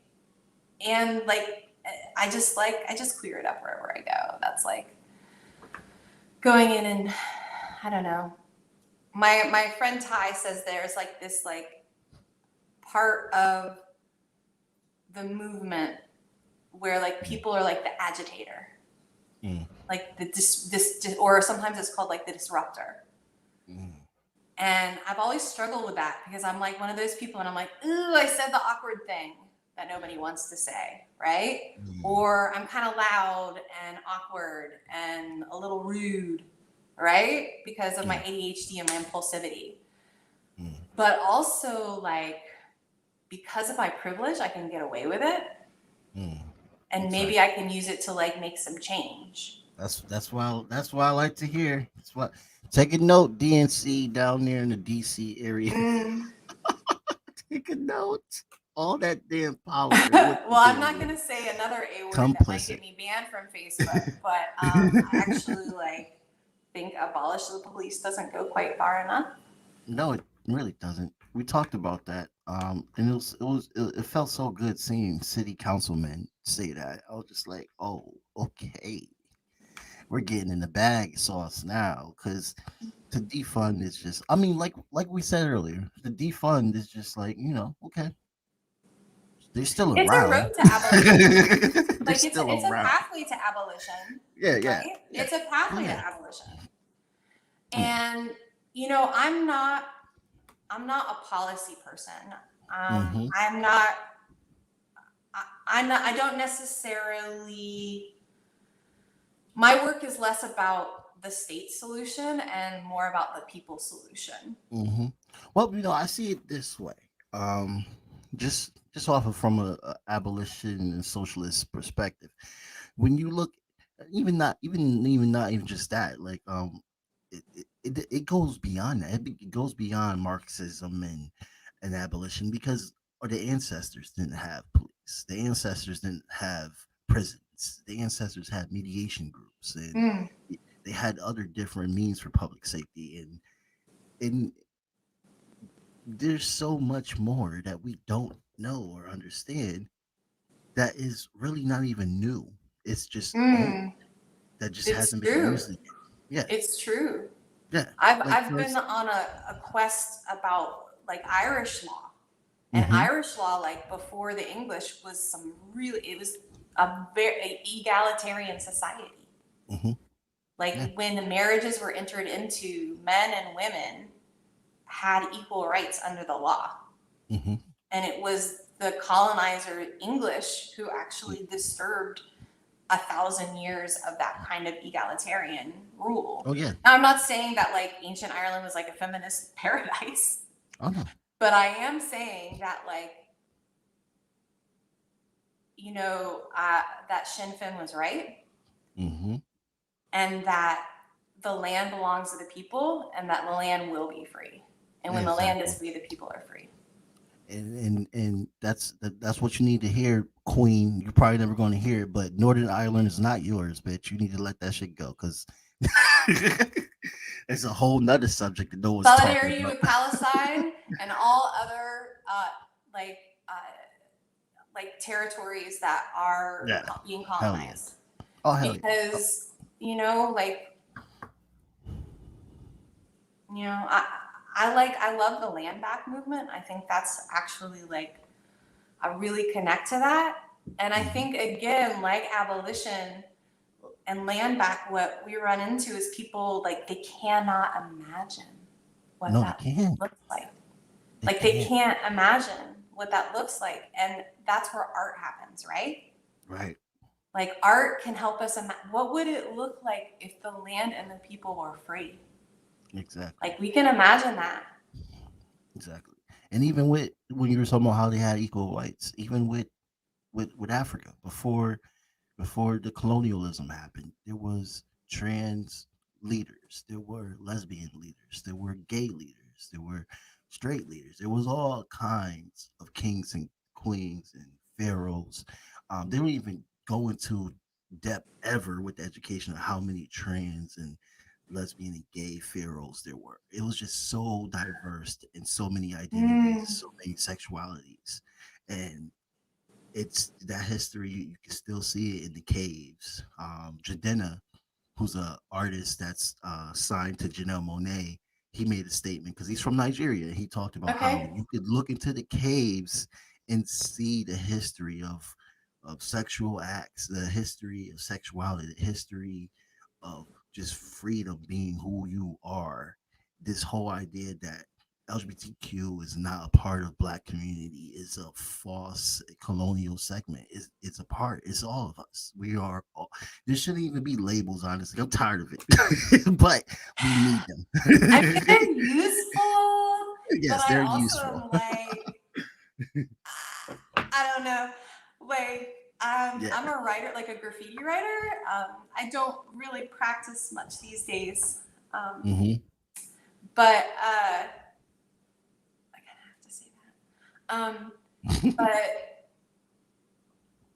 and like I just queer it up wherever I go. That's like going in and I don't know. My friend Ty says there's like this like part of the movement where like
mm,
people are like the agitator,
mm,
like or sometimes it's called like the disruptor.
mm,
And I've always struggled with that because I'm like one of those people and I'm like, ooh, I said the awkward thing that nobody wants to say, right?
mm,
Or I'm kind of loud and awkward and a little rude, right? Because of my
yeah,
ADHD and my impulsivity.
mm,
But also like because of my privilege, I can get away with it.
mm.
And maybe I
Exactly.
can use it to like make some change.
That's why I like to hear. That's what. Take a note, DNC down there in the DC area.
Mm.
Take a note. All that damn power and what
Well,
you're
I'm not
doing.
going to say another A word that might
Complicit.
get me banned from Facebook, but I actually like think abolish the police doesn't go quite far enough.
No, it really doesn't. We talked about that. And it felt so good seeing city councilmen say that. I was just like, oh, okay. we're getting in the bag sauce now because to defund is just, I mean, like we said earlier, the defund is just like, okay, they're still
It's a
around.
road to abolition.
They're
Like
still
it's a
around.
pathway to abolition,
Yeah, yeah,
right?
yeah,
It's a pathway to
yeah,
abolition.
yeah.
And I'm not a policy person.
Mm-hmm.
I'm not I don't necessarily, my work is less about the state solution and more about the people solution.
Mm-hmm. Well, I see it this way. Um, just off of from a abolition and socialist perspective, when you look, even just that, like it goes beyond that. It goes beyond Marxism and abolition because or the ancestors didn't have police. The ancestors didn't have prisons. The ancestors had mediation groups and they had other different means for public safety and there's so much more that we don't know or understand that is really not even new. It's just old
Mm.
that just
It's
hasn't been
true.
used again. Yeah,
It's true.
yeah. Like
I've been
first,
on a quest about like Irish law. And
mm-hmm,
Irish law, like before the English, was it was a very egalitarian society.
mm-hmm, yeah,
Like when the marriages were entered into, men and women had equal rights under the law.
mm-hmm,
And it was the colonizer English who actually disturbed 1,000 years of that kind of egalitarian rule.
oh yeah,
Now, I'm not saying that like ancient Ireland was like a feminist paradise,
oh no,
but I am saying that like, that Sinn Féin was right,
mm-hmm,
and that the land belongs to the people, and that the land will be free. And
yeah,
when the land is
exactly.
free, the people are free.
And that's what you need to hear, Queen. You're probably never going to hear it, but Northern Ireland is not yours, bitch. You need to let that shit go because it's a whole nother subject that no one's talking
Solidarity
about.
with Palestine and all other like uh, like territories that are
Yeah,
being
hell yeah.
colonized,
Oh hell yeah.
because I love the land back movement. I think that's actually like, I really connect to that. And I think again, like abolition and land back, what we run into is people like they cannot imagine what
No, they
that
can't.
looks like.
They
Like they
can't.
can't imagine what that looks like. And that's where art happens, right?
Right.
Like art can help us what would it look like if the land and the people were free?
Exactly.
Like we can imagine that.
Exactly. And even with when you were talking about how they had equal rights, even with Africa before the colonialism happened, there was trans leaders, there were lesbian leaders, there were gay leaders, there were straight leaders. There was all kinds of kings and queens and pharaohs. They don't even go into depth ever with the education of how many trans and lesbian and gay pharaohs there were. It was just so diverse in so many identities, so many sexualities. And it's that history you can still see it in the caves. Jadena, who's a artist that's signed to Janelle Monáe, he made a statement because he's from Nigeria. He talked about how
Okay.
you could look into the caves and see the history of sexual acts, the history of sexuality, the history of just freedom being who you are. This whole idea that LGBTQ is not a part of Black community is a false colonial segment. It's a part. It's all of us. We are all. There shouldn't even be labels. Honestly, I'm tired of it, but we need them.
I mean, they're useful, but
Yes,
I
they're
also
useful.
am like, I don't know. Like,
Yeah.
I'm a writer, like a graffiti writer. I don't really practice much these days.
Mm-hmm.
But I kind of have to say that. But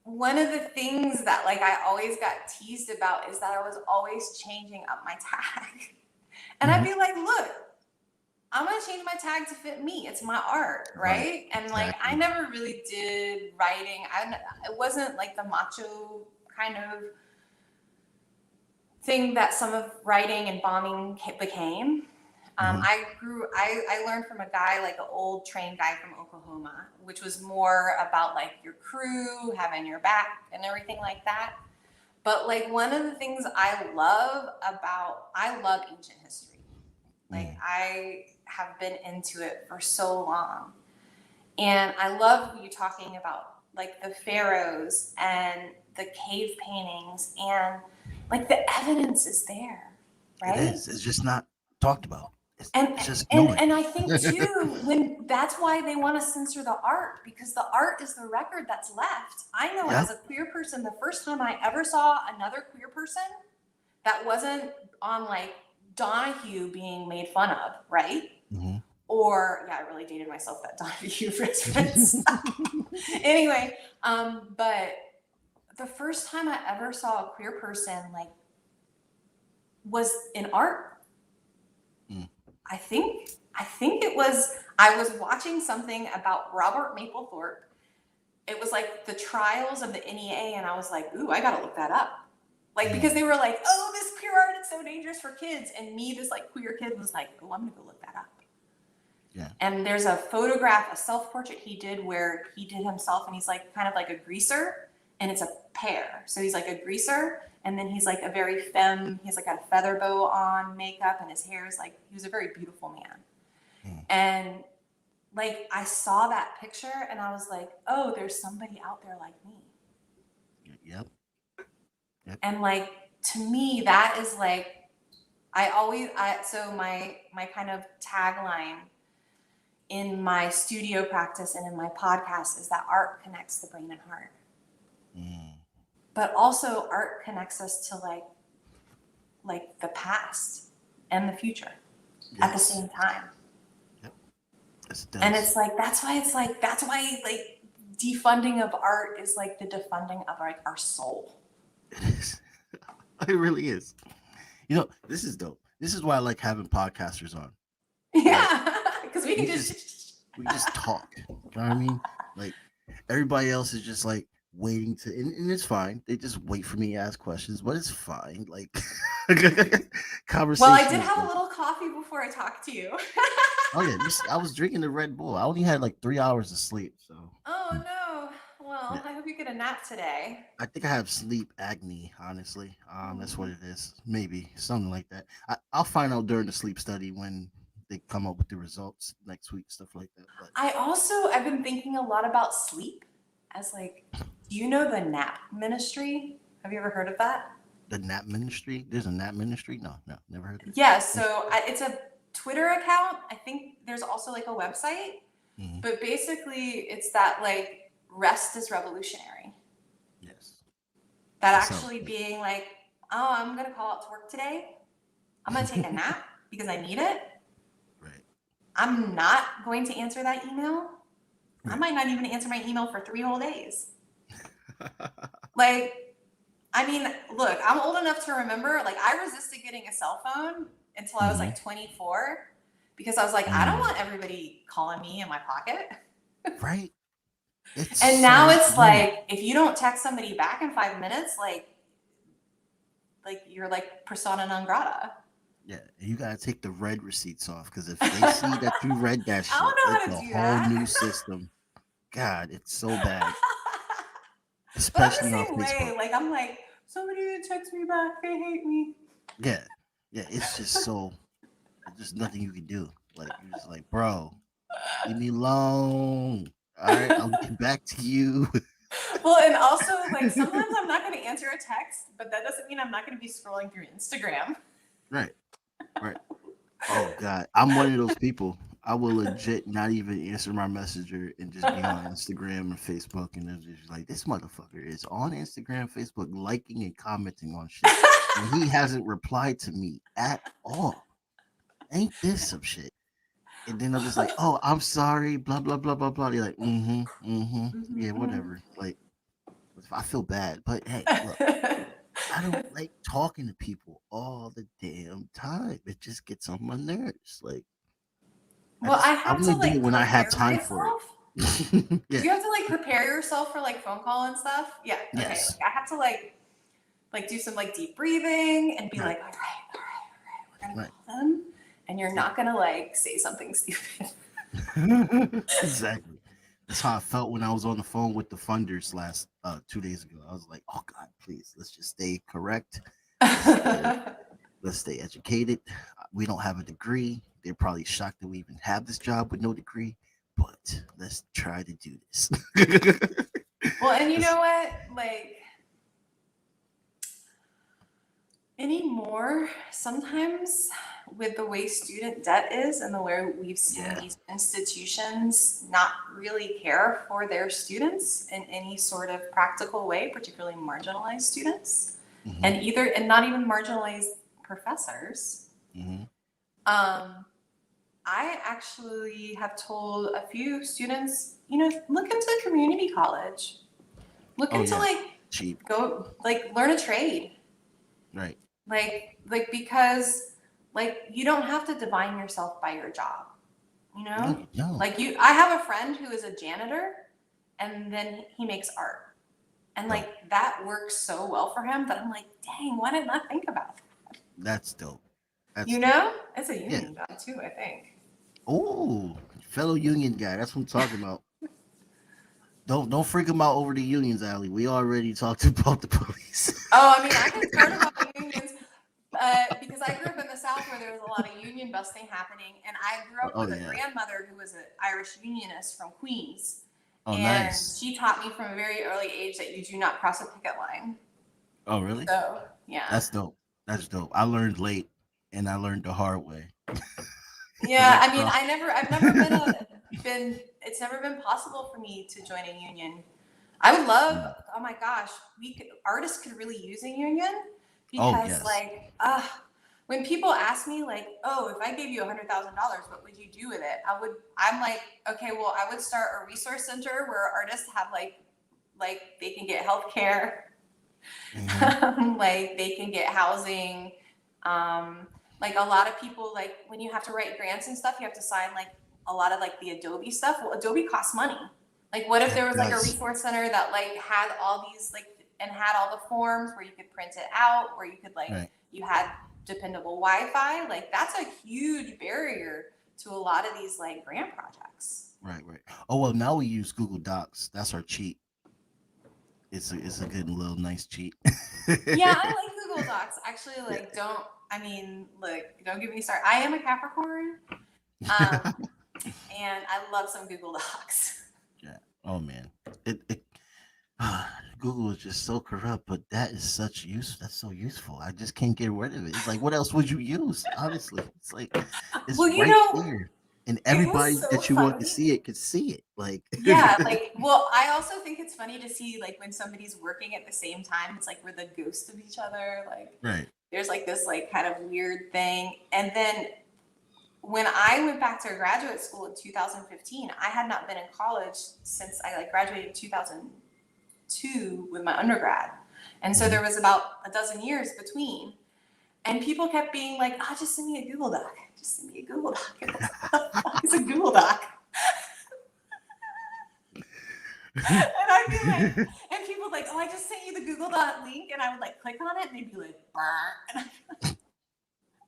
one of the things that like I always got teased about is that I was always changing up my tag. And I'd be like, look, I'm gonna change my tag to fit me. It's my art, right? And like I never really did writing. It wasn't like the macho kind of thing that some of writing and bombing became. I learned from a guy, like an old trained guy from Oklahoma, which was more about like your crew, having your back and everything like that. But like one of the things I love ancient history. Like I have been into it for so long. And I love you talking about like the pharaohs and the cave paintings, and like the evidence is there, right?
It is. It's just not talked about.
It's
just
and I think too, that's why they want to censor the art, because the art is the record that's left. I know as a queer person, the first time I ever saw another queer person that wasn't on like Donahue being made fun of, right? Or I really dated myself that Donahue reference. Anyway, but the first time I ever saw a queer person like was in art. I think it was, I was watching something about Robert Mapplethorpe. It was like the trials of the NEA, and I was like, ooh, I gotta look that up. Like, because they were like, oh, this queer art is so dangerous for kids. And me, this like queer kid, was like, oh, I'm gonna go look that up. Yeah. And there's a photograph, a self-portrait he did where he did himself, and he's like kind of like a greaser, and it's a pair. So he's like a greaser, and then he's like a very femme. He's like got a feather bow on, makeup, and his hair is like, he was a very beautiful man. And like I saw that picture and I was like, oh, there's somebody out there like me. Yep. And like, to me, that is like, so my kind of tagline in my studio practice and in my podcast is that art connects the brain and heart. But also art connects us to like the past and the future at the same time. Yep. And it's like, that's why like defunding of art is like the defunding of like our soul.
It is. It really is. You know, this is dope. This is why I like having podcasters on.
Yeah, because we can just
talk. You know what I mean? Like everybody else is just like waiting to, and it's fine. They just wait for me to ask questions, but it's fine. Like conversation.
Well, I did have a little coffee before I talked to you.
Oh yeah, I was drinking the Red Bull. I only had like 3 hours of sleep, so.
Oh no. Well, yeah. I hope you get a nap today.
I think I have sleep agony, honestly. That's what it is. Maybe something like that. I'll find out during the sleep study when they come up with the results next week, stuff like that. But
I've been thinking a lot about sleep as like, do you know the nap ministry? Have you ever heard of that?
The nap ministry? There's a nap ministry? No, never heard of it.
Yeah, so it's a Twitter account. I think there's also like a website, but basically it's that like rest is revolutionary. Yes. That actually being like, oh, I'm going to call out to work today. I'm going to take a nap because I need it. Right. I'm not going to answer that email. Right. I might not even answer my email for 3 whole days. Like, I mean, look, I'm old enough to remember, like I resisted getting a cell phone until I was like 24 because I was like, I don't want everybody calling me in my pocket.
Right.
And now it's like, if you don't text somebody back in 5 minutes, like you're like persona non grata.
Yeah, you gotta take the red receipts off because if they see that you read that shit, it's a whole new system. God, it's so bad. Especially on Facebook.
Like I'm like, somebody didn't text me back. They hate me.
Yeah, it's just so. There's nothing you can do. Like you're just like, bro, leave me alone. All right, I'll get back to you.
Well, and also like sometimes I'm not going to answer a text, but that doesn't mean I'm not going to be scrolling through Instagram.
Right. Oh God, I'm one of those people. I will legit not even answer my messenger and just be on Instagram and Facebook, and it's just like this motherfucker is on Instagram, Facebook, liking and commenting on shit, and he hasn't replied to me at all. Ain't this some shit? And then I'm just like, oh, I'm sorry, blah blah blah blah blah. You're like, yeah, whatever. Like, I feel bad, but hey, look, I don't like talking to people all the damn time. It just gets on my nerves. Like.
Well, I have to like
when I have time for it.
Yeah. Do you have to like prepare yourself for like phone call and stuff? Yeah. Okay.
Yes.
Like, I have to like like do some like deep breathing and be
Right.
like, all right, we're gonna
Right.
call them, and you're not gonna like say something stupid.
Exactly. That's how I felt when I was on the phone with the funders last 2 days ago. I was like, "Oh God, please, let's just stay correct. Let's let's stay educated. We don't have a degree. They're probably shocked that we even have this job with no degree, but let's try to do this."
Well, and you
It's-
know what? Like anymore, sometimes with the way student debt is and the way we've seen
yeah.
these institutions not really care for their students in any sort of practical way, particularly marginalized students,
Mhm,
and not even marginalized professors.
mhm.
I actually have told a few students, you know, look into community college. Look
Oh
into
yeah,
like
cheap.
go like learn a trade.
Right.
Because like you don't have to define yourself by your job, you
No,
know?
you don't.
Like I have a friend who is a janitor and then he makes art. And
Dope.
like that works so well for him that I'm like, dang, why didn't I think about that?
That's dope. That's
You
dope.
know? It's a
Yeah.
union job too, I think.
Oh, fellow union guy. That's what I'm talking about. Don't freak him out over the unions, Aly. We already talked about the police.
Oh, I mean, I can start about unions because I grew up in the South where there was a lot of union busting happening. And I grew up
Oh
with a
yeah.
grandmother who was an Irish unionist from Queens.
Oh
And
nice.
she taught me from a very early age that you do not cross a picket line.
Oh really?
So, yeah.
That's dope. That's dope. I learned late, and I learned the hard way.
Yeah,
I
I mean,
crossed.
I've never it's never been possible for me to join a union. I would love,
Mm.
oh my gosh, artists could really use a union
Oh
because
yes.
like, when people ask me like, oh, if I gave you $100,000, what would you do with it? I'm like, okay, well, I would start a resource center where artists have like they can get healthcare,
Mhm.
like they can get housing. Like a lot of people, like when you have to write grants and stuff, you have to sign like a lot of like the Adobe stuff. Well, Adobe costs money. Like what if
It
there was like a
does.
resource center that like had all these like and had all the forms where you could print it out, where you could like
Right.
you had dependable Wi-Fi. Like that's a huge barrier to a lot of these like grant projects.
Right. Right. Oh well, now we use Google Docs. That's our cheat. It's a good little nice cheat.
Yeah, I like Google Docs. Actually, like don't get me started. I am a Capricorn. Um, and I love some Google Docs.
Yeah. Oh man. It Google is just so corrupt, but that is such use. That's so useful. I just can't get rid of it. It's like, what else would you use? Honestly, it's like it's
Well, you
right
know,
there, and
it was
everybody
so
that you want to
funny.
see it could see it. Like,
Yeah, like, well, I also think it's funny to see like when somebody's working at the same time, it's like we're the ghost of each other. Like,
right.
there's like this like kind of weird thing. And then when I went back to graduate school in 2015, I had not been in college since I like graduated in 2002 with my undergrad. And so
Mhm.
there was about a dozen years between. And people kept being like, oh, just send me a Google Doc. Just send me a Google Doc. And I was like, what the fuck is a Google Doc? And I'd be like, and people would like, oh, I just sent you the Google Doc link. And I would like click on it and they'd be like, brr. And I'd be like,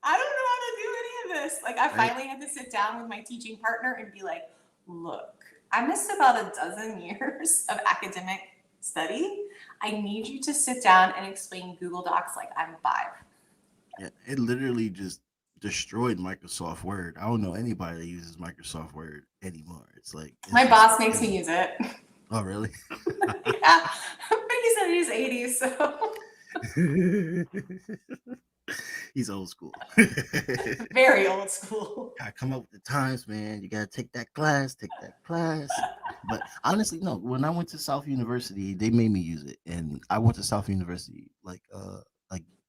I don't know how to do any of this. Like I
Right.
finally had to sit down with my teaching partner and be like, look, I missed about a dozen years of academic study. I need you to sit down and explain Google Docs like I'm 5.
Yeah, it literally just destroyed Microsoft Word. I don't know anybody that uses Microsoft Word anymore. It's like
My
it's just
boss makes me use it.
oh really?
Yeah, but he's in his 80s, so
He's old school.
very old school.
Gotta come up with the times, man. You gotta take that class, take that class. But honestly, no. When I went to South University, they made me use it, and I went to South University like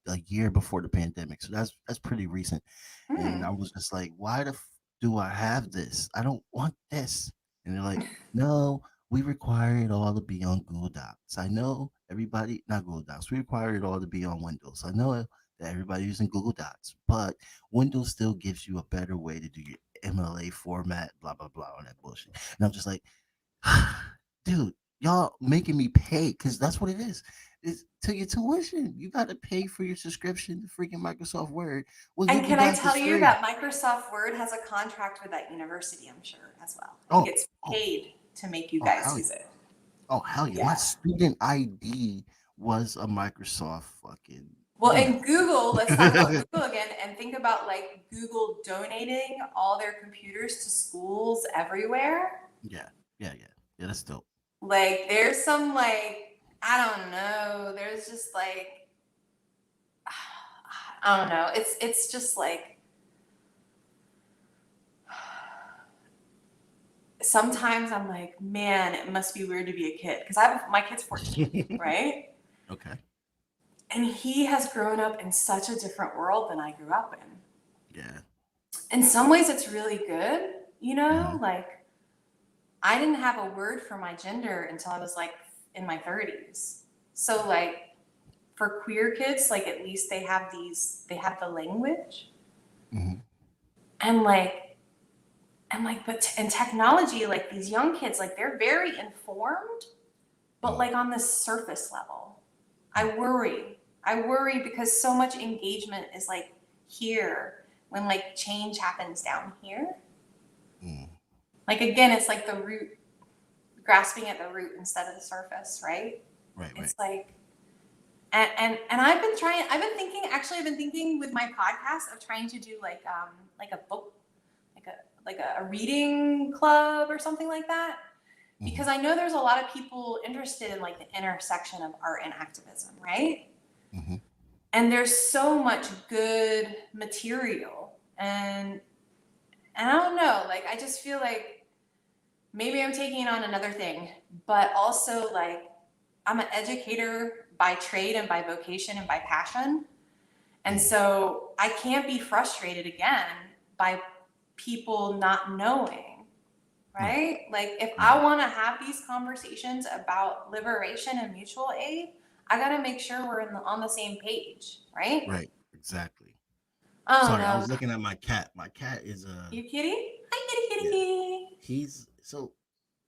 a year before the pandemic, so that's pretty recent. And I was just like, why the do I have this? I don't want this. And they're like, no, we require it all to be on Google Docs. I know everybody, not Google Docs. We require it all to be on Windows. I know that everybody's using Google Docs, but Windows still gives you a better way to do your MLA format, blah blah blah, all that bullshit. And I'm just like, dude, y'all making me pay because that's what it is. is to your tuition. You got to pay for your subscription to freaking Microsoft Word. We'll
And
give you
can I
guys
tell
this
you
free.
that Microsoft Word has a contract with that university, I'm sure, as well. It
Oh,
gets
oh,
paid to make you
oh,
guys
hell yeah.
use it.
Oh, hell yeah. My
Yeah.
student ID was a Microsoft fucking
Well,
email.
and Google, let's talk about Google again and think about like Google donating all their computers to schools everywhere.
Yeah, yeah, yeah. Yeah, that's dope.
Like there's some like, I don't know, there's just like, I don't know. It's just like, sometimes I'm like, man, it must be weird to be a kid. Because my kid's 14, right?
Okay.
And he has grown up in such a different world than I grew up in.
Yeah.
In some ways, it's really good, you know?
Mhm.
Like, I didn't have a word for my gender until I was like in my 30s. So, like, for queer kids, like, at least they have the language.
Mhm.
But in technology, like, these young kids, like, they're very informed, but like on this surface level. I worry because so much engagement is like here when like change happens down here.
Mm.
Like again, it's like the root, grasping at the root instead of the surface, right?
Right, right.
It's like, and I've been thinking with my podcast of trying to do like a book, like a reading club or something like that. Because I know there's a lot of people interested in like the intersection of art and activism, right?
Mm-hmm.
And there's so much good material, and I don't know, like I just feel like maybe I'm taking on another thing, but also like I'm an educator by trade and by vocation and by passion, and so I can't be frustrated again by people not knowing. Right? Like if I want to have these conversations about liberation and mutual aid, I got to make sure we're on the same page, right?
Right, exactly.
Oh
Sorry, I
no.
was looking at my cat. My cat is
You kitty? Hi kitty
yeah.
kitty.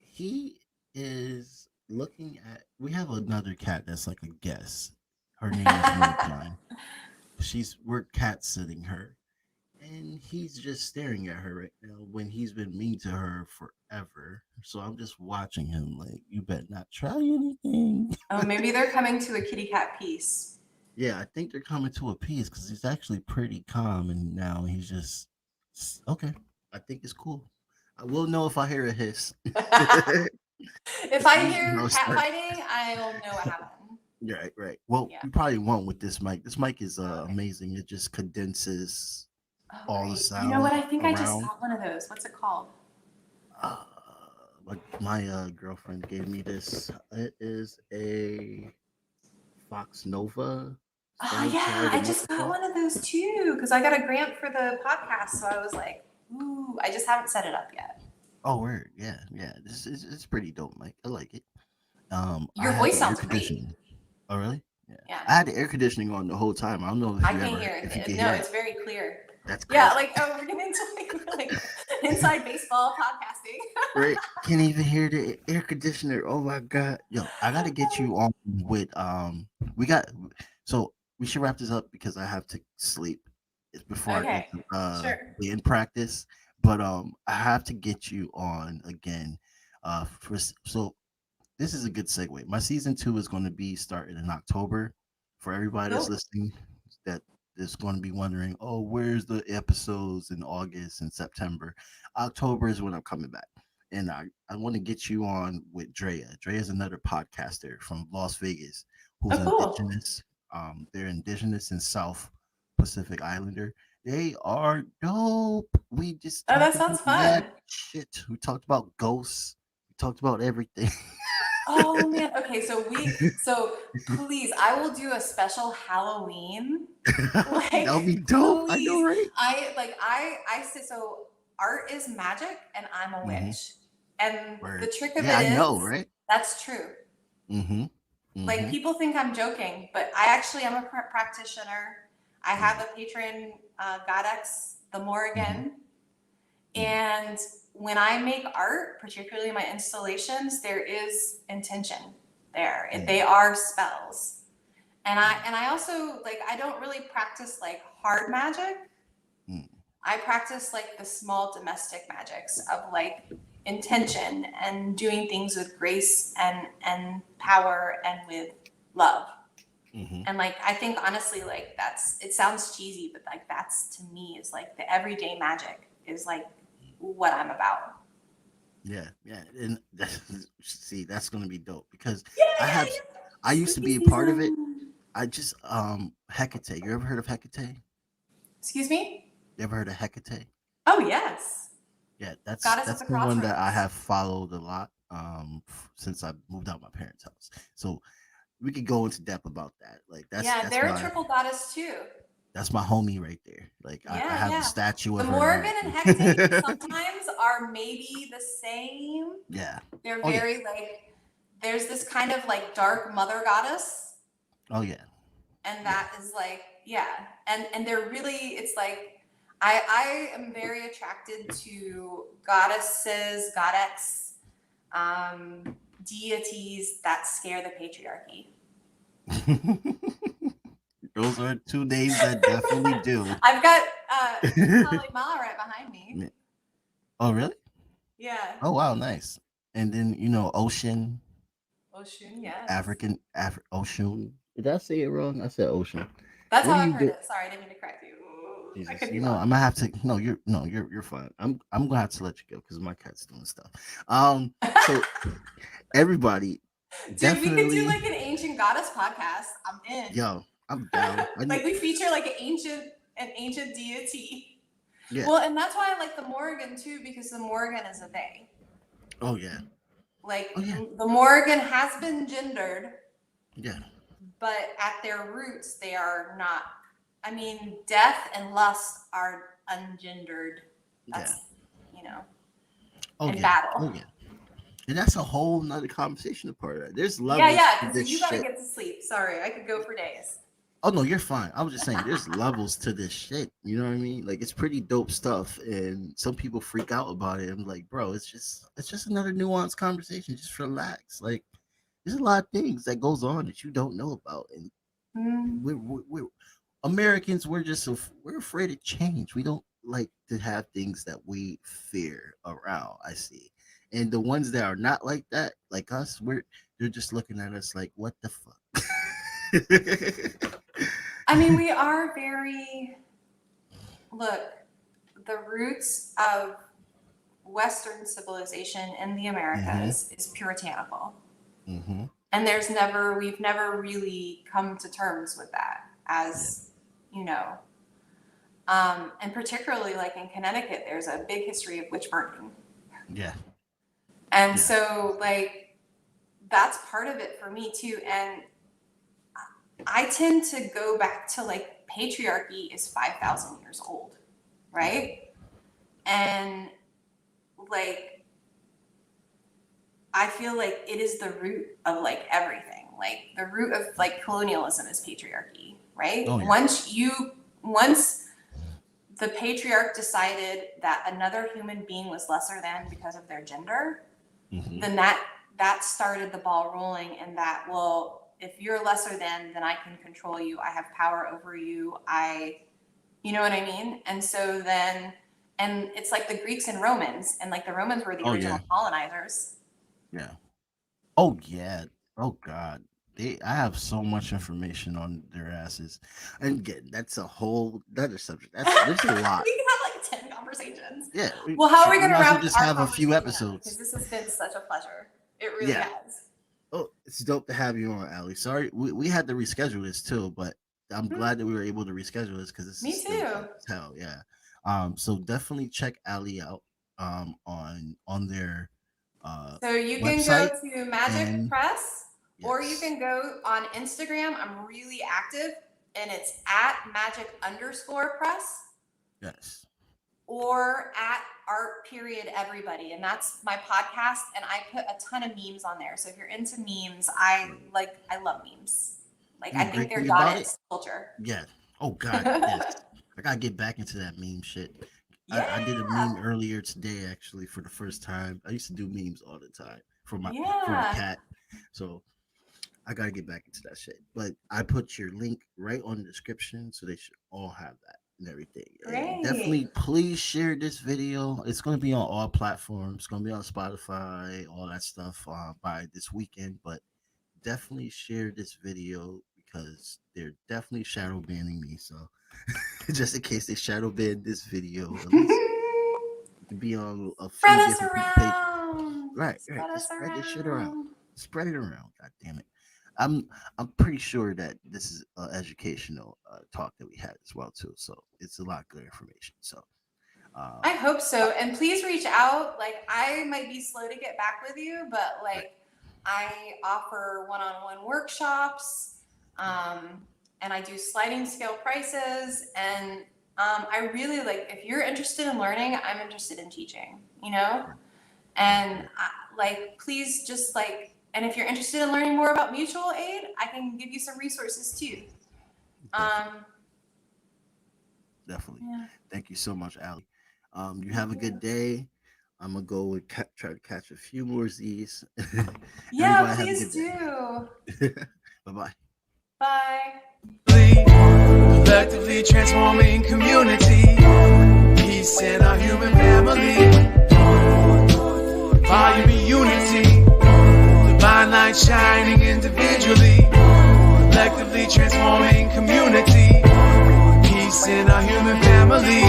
He is looking at. We have another cat that's like a guest. Her name is Moonshine. We're cat sitting her, and he's just staring at her right now when he's been mean to her forever. So I'm just watching him like, you better not try anything.
Oh, maybe they're coming to a kitty cat peace.
Yeah, I think they're coming to a peace because he's actually pretty calm, and now he's just okay. I think it's cool. I will know if I hear a hiss.
If I hear cat fighting, I'll know what happened.
Right, right. Well,
Yeah.
you probably won't with this mic. This mic is
Okay.
amazing. It just condenses all the
Great.
sound.
You know what? I think
around.
I just got one of those. What's it called?
My girlfriend gave me this. It is a Fox Nova.
Oh yeah, I just got one of those too because I got a grant for the podcast. So I was like, ooh, I just haven't set it up yet.
Oh, word. Yeah, yeah. It's pretty dope, Mike. I like it.
Your voice sounds great.
Oh, really?
Yeah.
I had the air conditioning on the whole time. I don't know if
I can't hear it. No, it's very clear.
That's crazy.
Yeah, like we're getting into like inside baseball podcasting.
Right. Can't even hear the air conditioner. Oh my god. Yo, I gotta get you on with we should wrap this up because I have to sleep. It's before I
sure.
be in practice. But I have to get you on again. So this is a good segue. My season 2 is going to be starting in October. For everybody that's listening, that is going to be wondering, oh, where's the episodes in August and September? October is when I'm coming back. And I want to get you on with Drea. Drea is another podcaster from Las Vegas who's indigenous. They're indigenous and South Pacific Islander. They are dope. We just
that sounds fun.
Shit. We talked about ghosts. We talked about everything.
Oh man. Okay, so please, I will do a special Halloween.
Like, that'll be dope.
Please.
I know, right?
I say so. Art is magic, and I'm a witch. And the trick of it is,
I know, right?
That's true. Like people think I'm joking, but I actually am a practitioner. I have a patron goddess, the Morrigan, and when I make art, particularly my installations, there is intention there. They are spells. And I also like, I don't really practice like hard magic. I practice like the small domestic magics of like intention and doing things with grace and power and with love. And like, I think honestly, like it sounds cheesy, but like that's to me is like the everyday magic is like what I'm about.
Yeah, and see, that's gonna be dope because
Yeah.
I used to be a part of it. I just Hecate. You ever heard of Hecate?
Excuse me?
You ever heard of Hecate?
Oh yes.
Yeah, that's
Goddess of the
the one that I
Crossroads.
have followed a lot since I moved out my parents' house. So we could go into depth about that. Like that's
They're a
my
triple goddess too.
that's my homie right there. Like I have a statue
The
of her.
Morgan and Hecate sometimes are maybe the same.
Yeah.
They're very like, there's this kind of like dark mother goddess.
Oh yeah.
And that is like, and they're really, it's like, I am very attracted to goddesses, deities that scare the patriarchy.
Those are two names that definitely do.
I've got Aly Ma right behind me.
Oh really?
Yeah.
Oh wow, nice. And then Ocean.
Ocean, yes.
Ocean. Did I say it wrong? I said Ocean.
That's how I heard it. Sorry, I didn't mean to correct you.
Jesus.
I could be
I'm
wrong.
gonna have to. No, you're fine. I'm gonna have to let you go because my cat's doing stuff. So everybody,
dude,
definitely,
we could do like an ancient goddess podcast. I'm in.
Yo, I'm down.
Like we feature like an ancient deity.
Yeah.
Well, and that's why I like the Morgan too, because the Morgan is a they.
Oh yeah.
Like the Morgan has been gendered.
Yeah.
But at their roots, they are not. I mean, death and lust are ungendered. That's in battle.
Oh yeah. And that's a whole nother conversation part of that. There's levels.
Yeah. So you gotta get to sleep. Sorry, I could go for days.
Oh no, you're fine. I was just saying there's levels to this shit. You know what I mean? Like it's pretty dope stuff, and some people freak out about it. I'm like, bro, it's just another nuanced conversation. Just relax. Like there's a lot of things that goes on that you don't know about, and we're Americans. We're afraid of change. We don't like to have things that we fear around. I see, and the ones that are not like that, like us, they're just looking at us like, what the fuck.
I mean, we are very, look, the roots of Western civilization in the Americas is puritanical. And we've never really come to terms with that as, and particularly like in Connecticut, there's a big history of witch burning.
Yeah.
And so like, that's part of it for me too. And I tend to go back to like patriarchy is 5,000 years old, right? And like, I feel like it is the root of like everything. Like the root of like colonialism is patriarchy, right? Oh, yeah. Once the patriarch decided that another human being was lesser than because of their gender, then that started the ball rolling, and that, well, if you're lesser than, then I can control you. I have power over you. You know what I mean? And so then, and it's like the Greeks and Romans, and like the Romans were the original colonizers.
Yeah. Oh yeah. Oh God. I have so much information on their asses. And again, that's a whole other subject. There's a lot.
We can have like 10 conversations.
Yeah.
Well, how are we going to wrap
just have a few episodes?
Because this has been such a pleasure. It really has.
Oh, it's dope to have you on, Aly. Sorry, we had to reschedule this too, but I'm glad that we were able to reschedule this because
me too.
Hell yeah. So definitely check Aly out on their
so you can go to Magic Press, or you can go on Instagram. I'm really active, and it's at magic_press.
Yes.
Or at art.everybody, and that's my podcast, and I put a ton of memes on there. So if you're into memes, I love memes. Like I think they're goddess culture.
Yeah. Oh God. Yes. I gotta get back into that meme shit. Yeah. I did a meme earlier today, actually, for the first time. I used to do memes all the time for my cat. So I gotta get back into that shit. But I put your link right on the description, so they should all have that and everything.
Great.
And definitely, please share this video. It's gonna be on all platforms. It's gonna be on Spotify, all that stuff by this weekend. But definitely share this video because they're definitely shadow banning me. So just in case they shadow ban this video, at least it can be on a few
Spread us
different pages.
around.
Right.
Spread us
Spread this shit
around.
around. Spread it around. God damn it. I'm pretty sure that this is an educational talk that we had as well too. So it's a lot of good information. So
I hope so. And please reach out. Like, I might be slow to get back with you, but like, I offer one-on-one workshops, and I do sliding scale prices. And I really like, if you're interested in learning, I'm interested in teaching, you know? And like, please just like, and if you're interested in learning more about mutual aid, I can give you some resources too.
Definitely.
Yeah.
Thank you so much, Aly. You have a good day. I'm gonna go and try to catch a few more of these.
Yeah, please do.
Bye-bye.
Bye.
Collectively transforming community, peace in our human family, volume and unity, divine light shining individually, collectively transforming community, peace in our human family.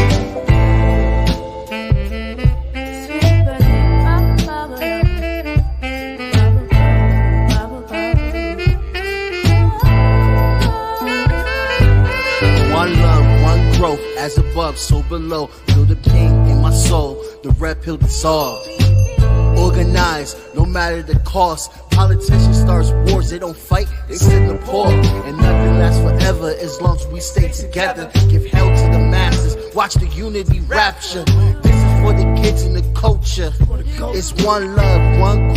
One love, one growth, as above, so below. Feel the pain in my soul, the red pill dissolved. Organized, no matter the cost. Politicians start wars, they don't fight, they send the poor. And nothing lasts forever as long as we stay together. Give hell to the masses, watch the unity rapture. This is for the kids and the culture. It's one love, one growth.